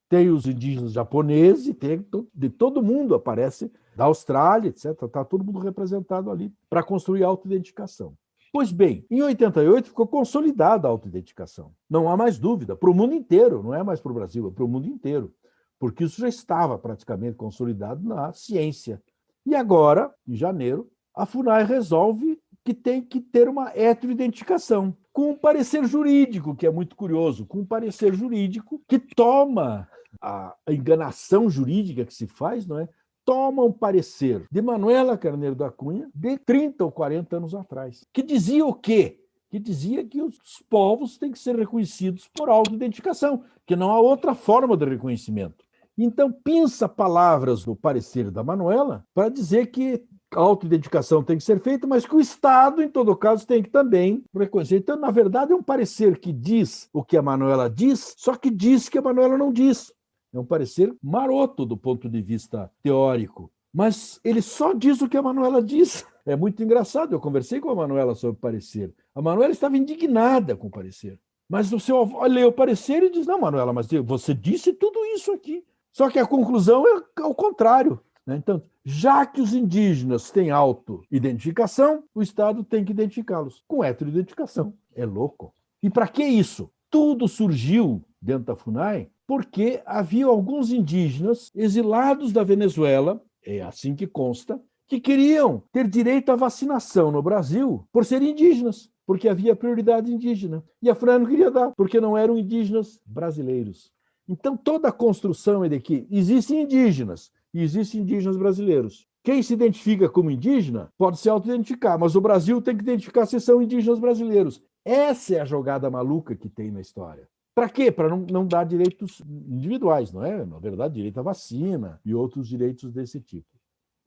tem os indígenas japoneses, tem de todo mundo aparece, da Austrália, etc. Está todo mundo representado ali para construir a autoidentificação. Pois bem, em 88 ficou consolidada a autoidentificação. Não há mais dúvida, para o mundo inteiro, não é mais para o Brasil, é para o mundo inteiro, porque isso já estava praticamente consolidado na ciência. E agora, em janeiro, a FUNAI resolve que tem que ter uma heteroidentificação, com um parecer jurídico, que é muito curioso, com um parecer jurídico que toma a enganação jurídica que se faz, não é? Toma um parecer de Manuela Carneiro da Cunha de 30 ou 40 anos atrás, que dizia o quê? Que dizia que os povos têm que ser reconhecidos por autoidentificação, que não há outra forma de reconhecimento. Então, pinça palavras do parecer da Manuela para dizer que a autoidentificação tem que ser feita, mas que o Estado, em todo caso, tem que também reconhecer. Então, na verdade, é um parecer que diz o que a Manuela diz, só que diz que a Manuela não diz. É um parecer maroto do ponto de vista teórico, mas ele só diz o que a Manuela diz. É muito engraçado, eu conversei com a Manuela sobre o parecer. A Manuela estava indignada com o parecer. Mas o seu avô lê o parecer e diz, não, Manuela, mas você disse tudo isso aqui. Só que a conclusão é o contrário. Então, já que os indígenas têm auto-identificação, o Estado tem que identificá-los com heteroidentificação. É louco. E para que isso? Tudo surgiu dentro da FUNAI porque havia alguns indígenas exilados da Venezuela, é assim que consta, que queriam ter direito à vacinação no Brasil por serem indígenas, porque havia prioridade indígena. E a FUNAI não queria dar, porque não eram indígenas brasileiros. Então, toda a construção é de que existem indígenas, e existem indígenas brasileiros. Quem se identifica como indígena pode se auto-identificar, mas o Brasil tem que identificar se são indígenas brasileiros. Essa é a jogada maluca que tem na história. Para quê? Para não dar direitos individuais, não é? Na verdade, direito à vacina e outros direitos desse tipo.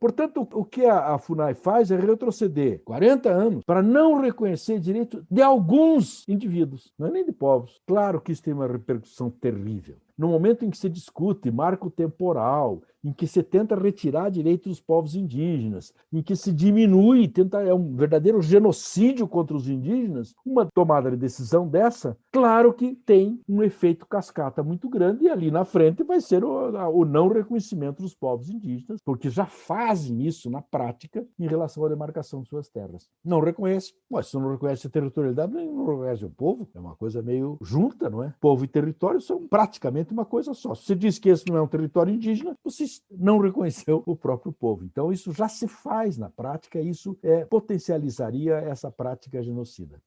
Portanto, o que a FUNAI faz é retroceder 40 anos para não reconhecer direito de alguns indivíduos, não é nem de povos. Claro que isso tem uma repercussão terrível. No momento em que se discute marco temporal, em que se tenta retirar direitos dos povos indígenas, em que se diminui, é um verdadeiro genocídio contra os indígenas, uma tomada de decisão dessa, claro que tem um efeito cascata muito grande, e ali na frente vai ser o não reconhecimento dos povos indígenas, porque já fazem isso na prática em relação à demarcação de suas terras. Não reconhece, mas se não reconhece a territorialidade, não reconhece o povo, é uma coisa meio junta, não é? Povo e território são praticamente uma coisa só. Se você diz que esse não é um território indígena, você não reconheceu o próprio povo. Então, isso já se faz na prática, isso potencializaria essa prática genocida.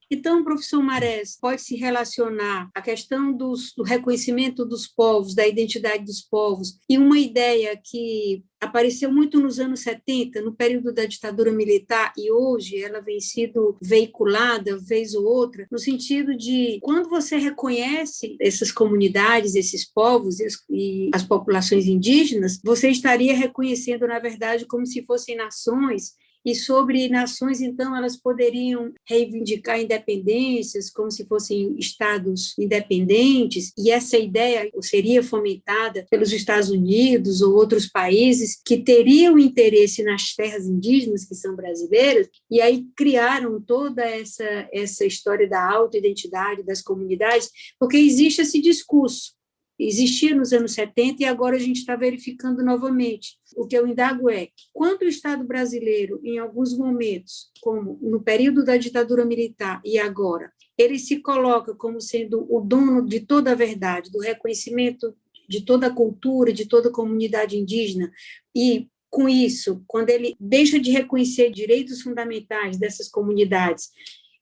Então, professor Marés, pode se relacionar a questão do reconhecimento dos povos, da identidade dos povos, e uma ideia que apareceu muito nos anos 70, no período da ditadura militar, e hoje ela vem sido veiculada, vez ou outra, no sentido de, quando você reconhece essas comunidades, esses povos e as populações indígenas, você estaria reconhecendo, na verdade, como se fossem nações. E sobre nações, então, elas poderiam reivindicar independências como se fossem estados independentes, e essa ideia seria fomentada pelos Estados Unidos ou outros países que teriam interesse nas terras indígenas, que são brasileiras, e aí criaram toda essa história da autoidentidade das comunidades, porque existe esse discurso. Existia nos anos 70 e agora a gente está verificando novamente. O que eu indago é, quando o Estado brasileiro, em alguns momentos, como no período da ditadura militar e agora, ele se coloca como sendo o dono de toda a verdade, do reconhecimento de toda a cultura, de toda a comunidade indígena, e, com isso, quando ele deixa de reconhecer direitos fundamentais dessas comunidades,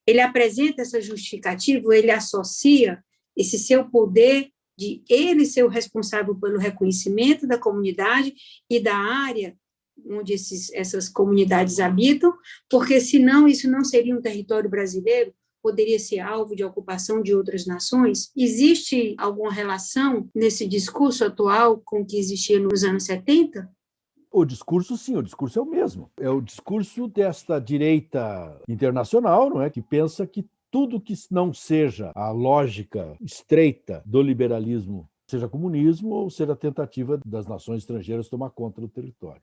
ele apresenta essa justificativa, ele associa esse seu poder de ele ser o responsável pelo reconhecimento da comunidade e da área onde essas comunidades habitam, porque senão isso não seria um território brasileiro, poderia ser alvo de ocupação de outras nações. Existe alguma relação nesse discurso atual com o que existia nos anos 70? O discurso, sim, o discurso é o mesmo. É o discurso desta direita internacional, não é, que pensa que tudo que não seja a lógica estreita do liberalismo, seja comunismo ou seja a tentativa das nações estrangeiras tomar conta do território.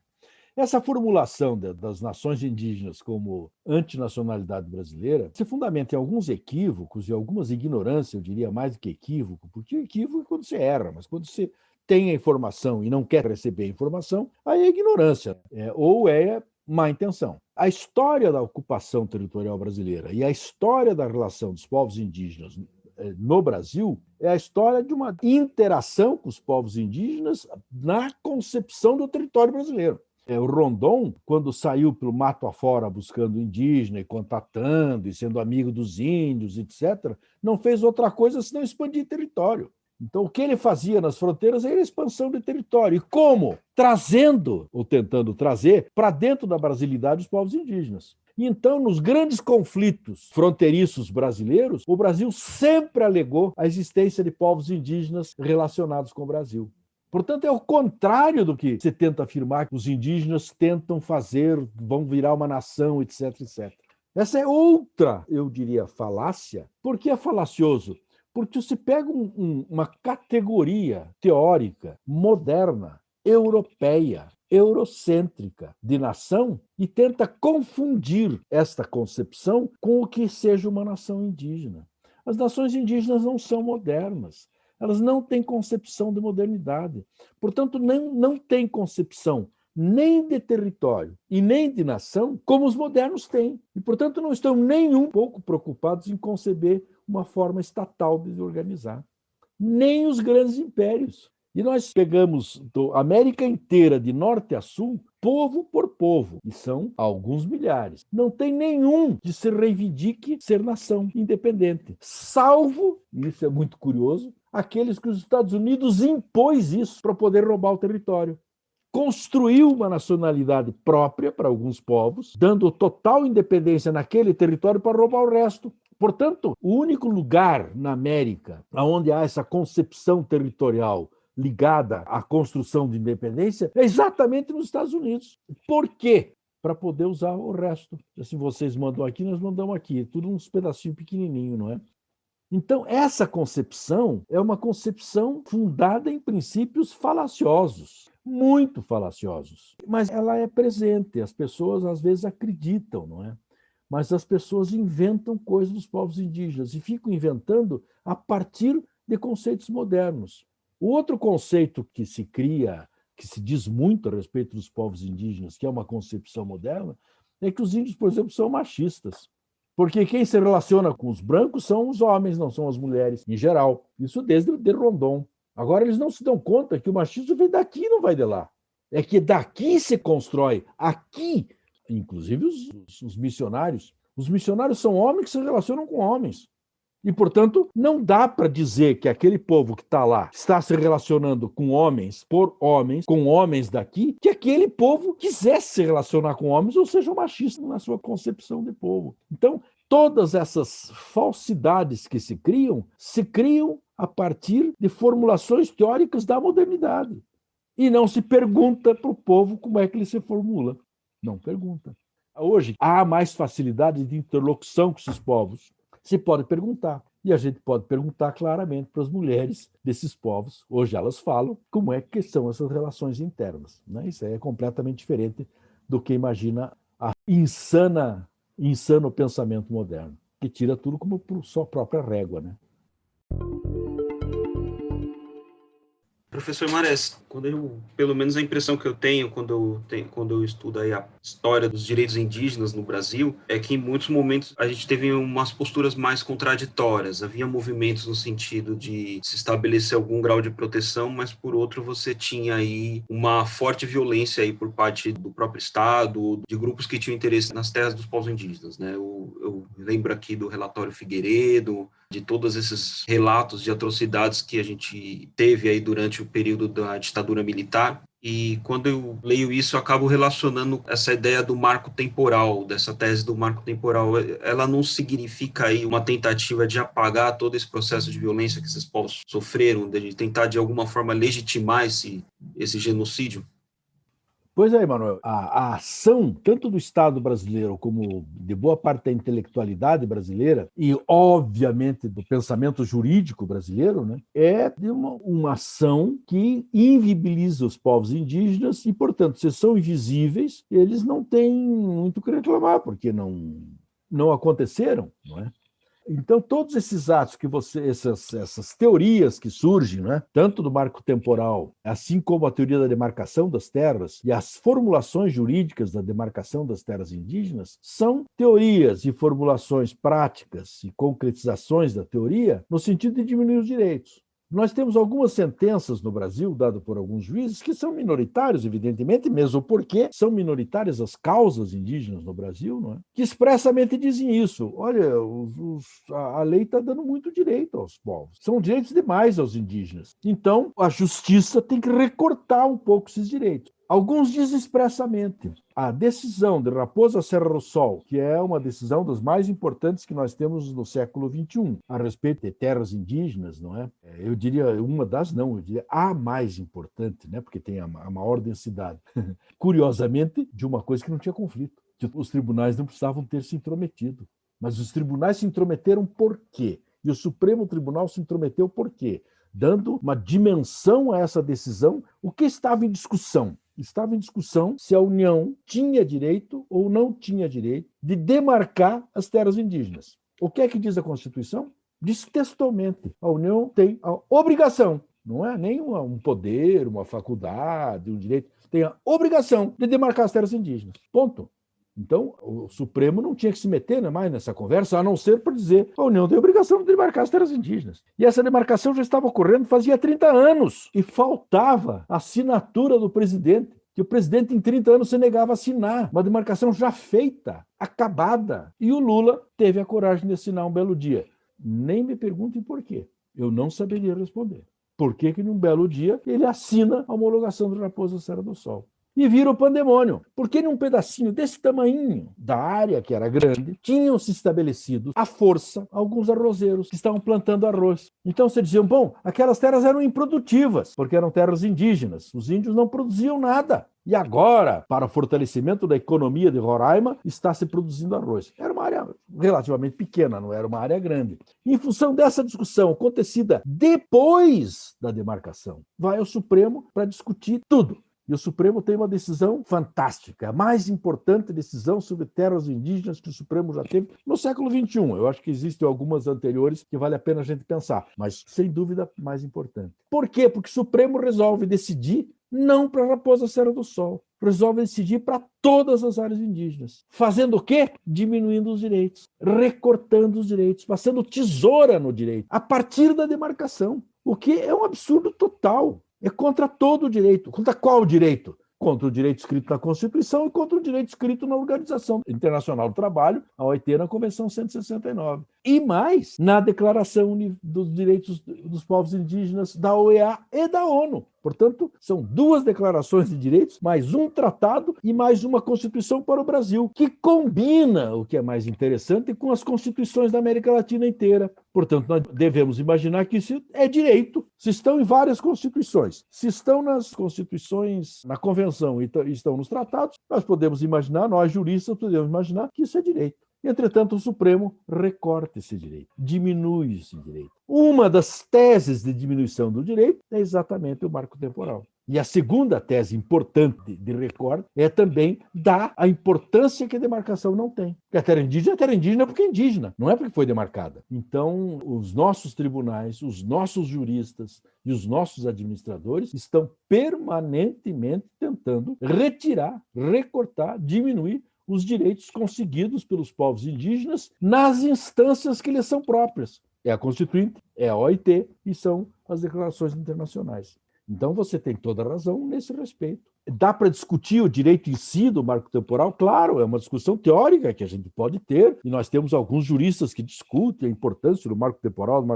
Essa formulação das nações indígenas como antinacionalidade brasileira se fundamenta em alguns equívocos e algumas ignorâncias, eu diria mais do que equívoco, porque equívoco é quando você erra, mas quando você tem a informação e não quer receber a informação, aí é ignorância, ou é má intenção. A história da ocupação territorial brasileira e a história da relação dos povos indígenas no Brasil é a história de uma interação com os povos indígenas na concepção do território brasileiro. O Rondon, quando saiu pelo mato afora buscando indígena e contatando e sendo amigo dos índios, etc., não fez outra coisa senão expandir território. Então, o que ele fazia nas fronteiras era a expansão de território. E como? Trazendo, ou tentando trazer, para dentro da brasilidade os povos indígenas. E então, nos grandes conflitos fronteiriços brasileiros, o Brasil sempre alegou a existência de povos indígenas relacionados com o Brasil. Portanto, é o contrário do que se tenta afirmar que os indígenas tentam fazer, vão virar uma nação, etc, etc. Essa é outra, eu diria, falácia. Por que é falacioso? Porque você pega uma categoria teórica, moderna, europeia, eurocêntrica de nação e tenta confundir esta concepção com o que seja uma nação indígena. As nações indígenas não são modernas. Elas não têm concepção de modernidade. Portanto, não têm concepção nem de território e nem de nação como os modernos têm. E, portanto, não estão nem um pouco preocupados em conceber uma forma estatal de organizar. Nem os grandes impérios. E nós pegamos a América inteira, de norte a sul, povo por povo, e são alguns milhares. Não tem nenhum que se reivindique ser nação independente, salvo, e isso é muito curioso, aqueles que os Estados Unidos impôs isso para poder roubar o território. Construiu uma nacionalidade própria para alguns povos, dando total independência naquele território para roubar o resto. Portanto, o único lugar na América onde há essa concepção territorial ligada à construção de independência é exatamente nos Estados Unidos. Por quê? Para poder usar o resto. Assim, vocês mandam aqui, nós mandamos aqui. Tudo uns pedacinhos pequenininhos, não é? Então, essa concepção é uma concepção fundada em princípios falaciosos, muito falaciosos. Mas ela é presente, as pessoas às vezes acreditam, não é? Mas as pessoas inventam coisas dos povos indígenas e ficam inventando a partir de conceitos modernos. O outro conceito que se cria, que se diz muito a respeito dos povos indígenas, que é uma concepção moderna, é que os índios, por exemplo, são machistas. Porque quem se relaciona com os brancos são os homens, não são as mulheres, em geral. Isso desde de Rondon. Agora, eles não se dão conta que o machismo vem daqui e não vai de lá. É que daqui se constrói, aqui, inclusive os missionários. Os missionários são homens que se relacionam com homens. E, portanto, não dá para dizer que aquele povo que está lá está se relacionando com homens, por homens, com homens daqui, que aquele povo quisesse se relacionar com homens, ou seja, machista na sua concepção de povo. Então, todas essas falsidades que se criam a partir de formulações teóricas da modernidade. E não se pergunta para o povo como é que ele se formula. Não pergunta. Hoje, há mais facilidade de interlocução com esses povos. Se pode perguntar. E a gente pode perguntar claramente para as mulheres desses povos, hoje elas falam, como é que são essas relações internas. Né? Isso aí é completamente diferente do que imagina a insano pensamento moderno, que tira tudo como por sua própria régua. Né? Professor Marés, pelo menos a impressão que eu tenho quando eu estudo aí a história dos direitos indígenas no Brasil, é que em muitos momentos a gente teve umas posturas mais contraditórias. Havia movimentos no sentido de se estabelecer algum grau de proteção, mas por outro você tinha aí uma forte violência aí por parte do próprio Estado, de grupos que tinham interesse nas terras dos povos indígenas, né? Eu lembro aqui do relatório Figueiredo, de todos esses relatos de atrocidades que a gente teve aí durante o período da ditadura militar. E quando eu leio isso, eu acabo relacionando essa ideia do marco temporal, dessa tese do marco temporal. Ela não significa aí uma tentativa de apagar todo esse processo de violência que esses povos sofreram, de tentar de alguma forma legitimar esse genocídio? Pois é, Emanuel, a ação tanto do Estado brasileiro como de boa parte da intelectualidade brasileira e, obviamente, do pensamento jurídico brasileiro, né, é de uma ação que invibiliza os povos indígenas e, portanto, se são invisíveis, eles não têm muito o que reclamar, porque não aconteceram, não é? Então, todos esses atos essas teorias que surgem, né, tanto do marco temporal, assim como a teoria da demarcação das terras e as formulações jurídicas da demarcação das terras indígenas, são teorias e formulações práticas e concretizações da teoria no sentido de diminuir os direitos. Nós temos algumas sentenças no Brasil, dadas por alguns juízes, que são minoritários, evidentemente, mesmo porque são minoritárias as causas indígenas no Brasil, não é? Que expressamente dizem isso. Olha, a lei está dando muito direito aos povos. São direitos demais aos indígenas. Então, a justiça tem que recortar um pouco esses direitos. Alguns dizem expressamente. A decisão de Raposa Serra do Sol, que é uma decisão das mais importantes que nós temos no século XXI, a respeito de terras indígenas, não é? Eu diria eu diria a mais importante, né? Porque tem a maior densidade. Curiosamente, de uma coisa que não tinha conflito, que os tribunais não precisavam ter se intrometido. Mas os tribunais se intrometeram por quê? E o Supremo Tribunal se intrometeu por quê? Dando uma dimensão a essa decisão. O que estava em discussão? Estava em discussão se a União tinha direito ou não tinha direito de demarcar as terras indígenas. O que é que diz a Constituição? Diz textualmente, a União tem a obrigação, não é nem um poder, uma faculdade, um direito, tem a obrigação de demarcar as terras indígenas. Ponto. Então, o Supremo não tinha que se meter mais nessa conversa, a não ser para dizer que a União tem a obrigação de demarcar as terras indígenas. E essa demarcação já estava ocorrendo fazia 30 anos. E faltava a assinatura do presidente, que o presidente em 30 anos se negava a assinar. Uma demarcação já feita, acabada. E o Lula teve a coragem de assinar um belo dia. Nem me perguntem por quê. Eu não saberia responder. Por que num belo dia ele assina a homologação do Raposa Serra do Sol? e vira o pandemônio. Porque num pedacinho desse tamanho da área, que era grande, tinham se estabelecido à força alguns arrozeiros que estavam plantando arroz. Então você dizia, bom, aquelas terras eram improdutivas, porque eram terras indígenas. Os índios não produziam nada. E agora, para o fortalecimento da economia de Roraima, está se produzindo arroz. Era uma área relativamente pequena, não era uma área grande. Em função dessa discussão acontecida depois da demarcação, vai ao Supremo para discutir tudo. E o Supremo tem uma decisão fantástica, a mais importante decisão sobre terras indígenas que o Supremo já teve no século XXI. Eu acho que existem algumas anteriores que vale a pena a gente pensar, mas sem dúvida mais importante. Por quê? Porque o Supremo resolve decidir não para a Raposa Serra do Sol, resolve decidir para todas as áreas indígenas. Fazendo o quê? Diminuindo os direitos, recortando os direitos, passando tesoura no direito, a partir da demarcação, o que é um absurdo total. É contra todo o direito. Contra qual direito? Contra o direito escrito na Constituição e contra o direito escrito na Organização Internacional do Trabalho, a OIT, na Convenção 169. E mais, na Declaração dos Direitos dos Povos Indígenas da OEA e da ONU. Portanto, são 2 declarações de direitos, mais um tratado e mais uma Constituição para o Brasil, que combina, o que é mais interessante, com as constituições da América Latina inteira. Portanto, nós devemos imaginar que isso é direito. Se estão em várias constituições, se estão nas constituições, na Convenção e estão nos tratados, nós podemos imaginar, nós juristas podemos imaginar que isso é direito. Entretanto, o Supremo recorta esse direito, diminui esse direito. Uma das teses de diminuição do direito é exatamente o marco temporal. E a segunda tese importante de recorte é também dar a importância que a demarcação não tem. Porque a terra indígena é porque é indígena, não é porque foi demarcada. Então, os nossos tribunais, os nossos juristas e os nossos administradores estão permanentemente tentando retirar, recortar, diminuir os direitos conseguidos pelos povos indígenas nas instâncias que lhes são próprias. É a Constituinte, é a OIT e são as declarações internacionais. Então você tem toda a razão nesse respeito. Dá para discutir o direito em si do marco temporal? Claro, é uma discussão teórica que a gente pode ter, e nós temos alguns juristas que discutem a importância do marco temporal,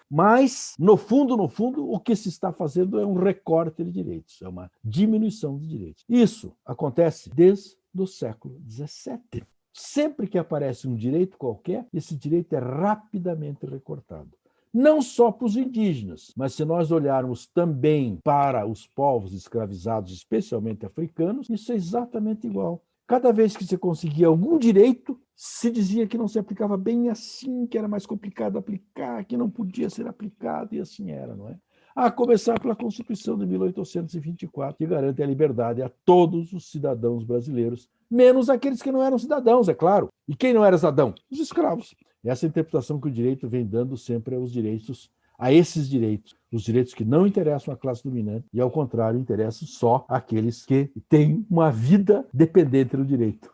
mas, no fundo, o que se está fazendo é um recorte de direitos, é uma diminuição de direitos. Isso acontece desde do século XVII. Sempre que aparece um direito qualquer, esse direito é rapidamente recortado. Não só para os indígenas, mas se nós olharmos também para os povos escravizados, especialmente africanos, isso é exatamente igual. Cada vez que se conseguia algum direito, se dizia que não se aplicava bem assim, que era mais complicado aplicar, que não podia ser aplicado, e assim era, não é? A começar pela Constituição de 1824, que garante a liberdade a todos os cidadãos brasileiros, menos aqueles que não eram cidadãos, é claro. E quem não era cidadão? Os escravos. Essa é a interpretação que o direito vem dando sempre aos direitos, a esses direitos, os direitos que não interessam à classe dominante e, ao contrário, interessam só àqueles que têm uma vida dependente do direito.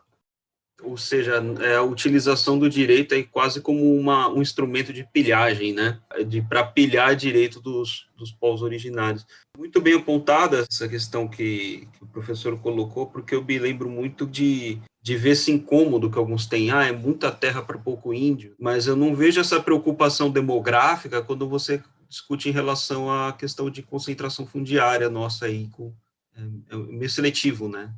Ou seja, a utilização do direito é quase como um instrumento de pilhagem, né? Para pilhar direito dos povos originários. Muito bem apontada essa questão que o professor colocou, porque eu me lembro muito de ver esse incômodo que alguns têm. É muita terra para pouco índio, mas eu não vejo essa preocupação demográfica quando você discute em relação à questão de concentração fundiária nossa aí, é meio seletivo, né?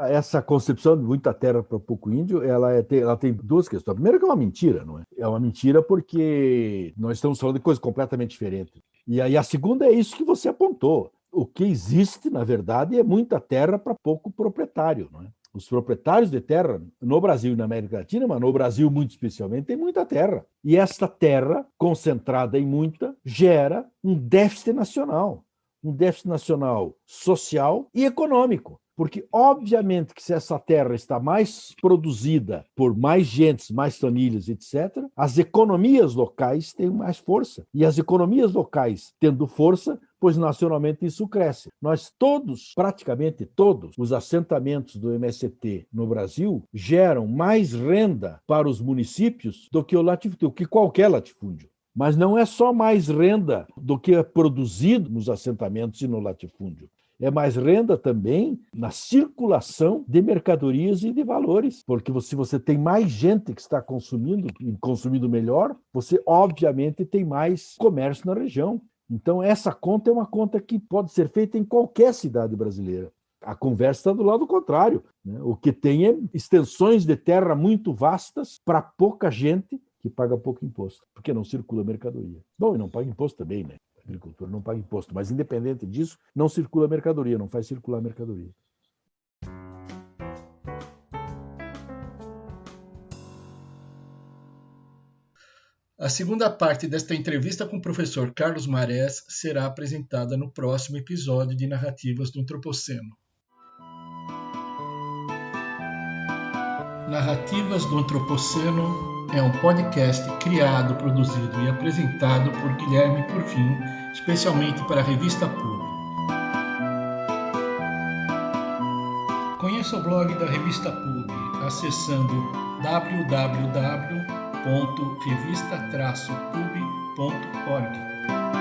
Essa concepção de muita terra para pouco índio, ela tem 2 questões. A primeira que é uma mentira, não é? É uma mentira porque nós estamos falando de coisa completamente diferente. E aí a segunda é isso que você apontou. O que existe, na verdade, é muita terra para pouco proprietário, não é? Os proprietários de terra no Brasil e na América Latina, mas no Brasil muito especialmente, tem muita terra. E esta terra, concentrada em muita, gera um déficit nacional social e econômico. Porque, obviamente, que se essa terra está mais produzida por mais gentes, mais famílias, etc., as economias locais têm mais força. E as economias locais tendo força, pois nacionalmente isso cresce. Nós todos, praticamente todos, os assentamentos do MST no Brasil geram mais renda para os municípios do que qualquer latifúndio. Mas não é só mais renda do que é produzido nos assentamentos e no latifúndio. É mais renda também na circulação de mercadorias e de valores, porque se você tem mais gente que está consumindo e consumindo melhor, você obviamente tem mais comércio na região. Então essa conta é uma conta que pode ser feita em qualquer cidade brasileira. A conversa está do lado contrário, né? O que tem é extensões de terra muito vastas para pouca gente que paga pouco imposto, porque não circula mercadoria. Bom, e não paga imposto também, né? A agricultura não paga imposto, mas independente disso, não circula mercadoria, não faz circular mercadoria. A segunda parte desta entrevista com o professor Carlos Marés será apresentada no próximo episódio de Narrativas do Antropoceno. Narrativas do Antropoceno é um podcast criado, produzido e apresentado por Guilherme Purfim, especialmente para a revista PUB. Conheça o blog da revista PUB acessando www.revista-pub.org.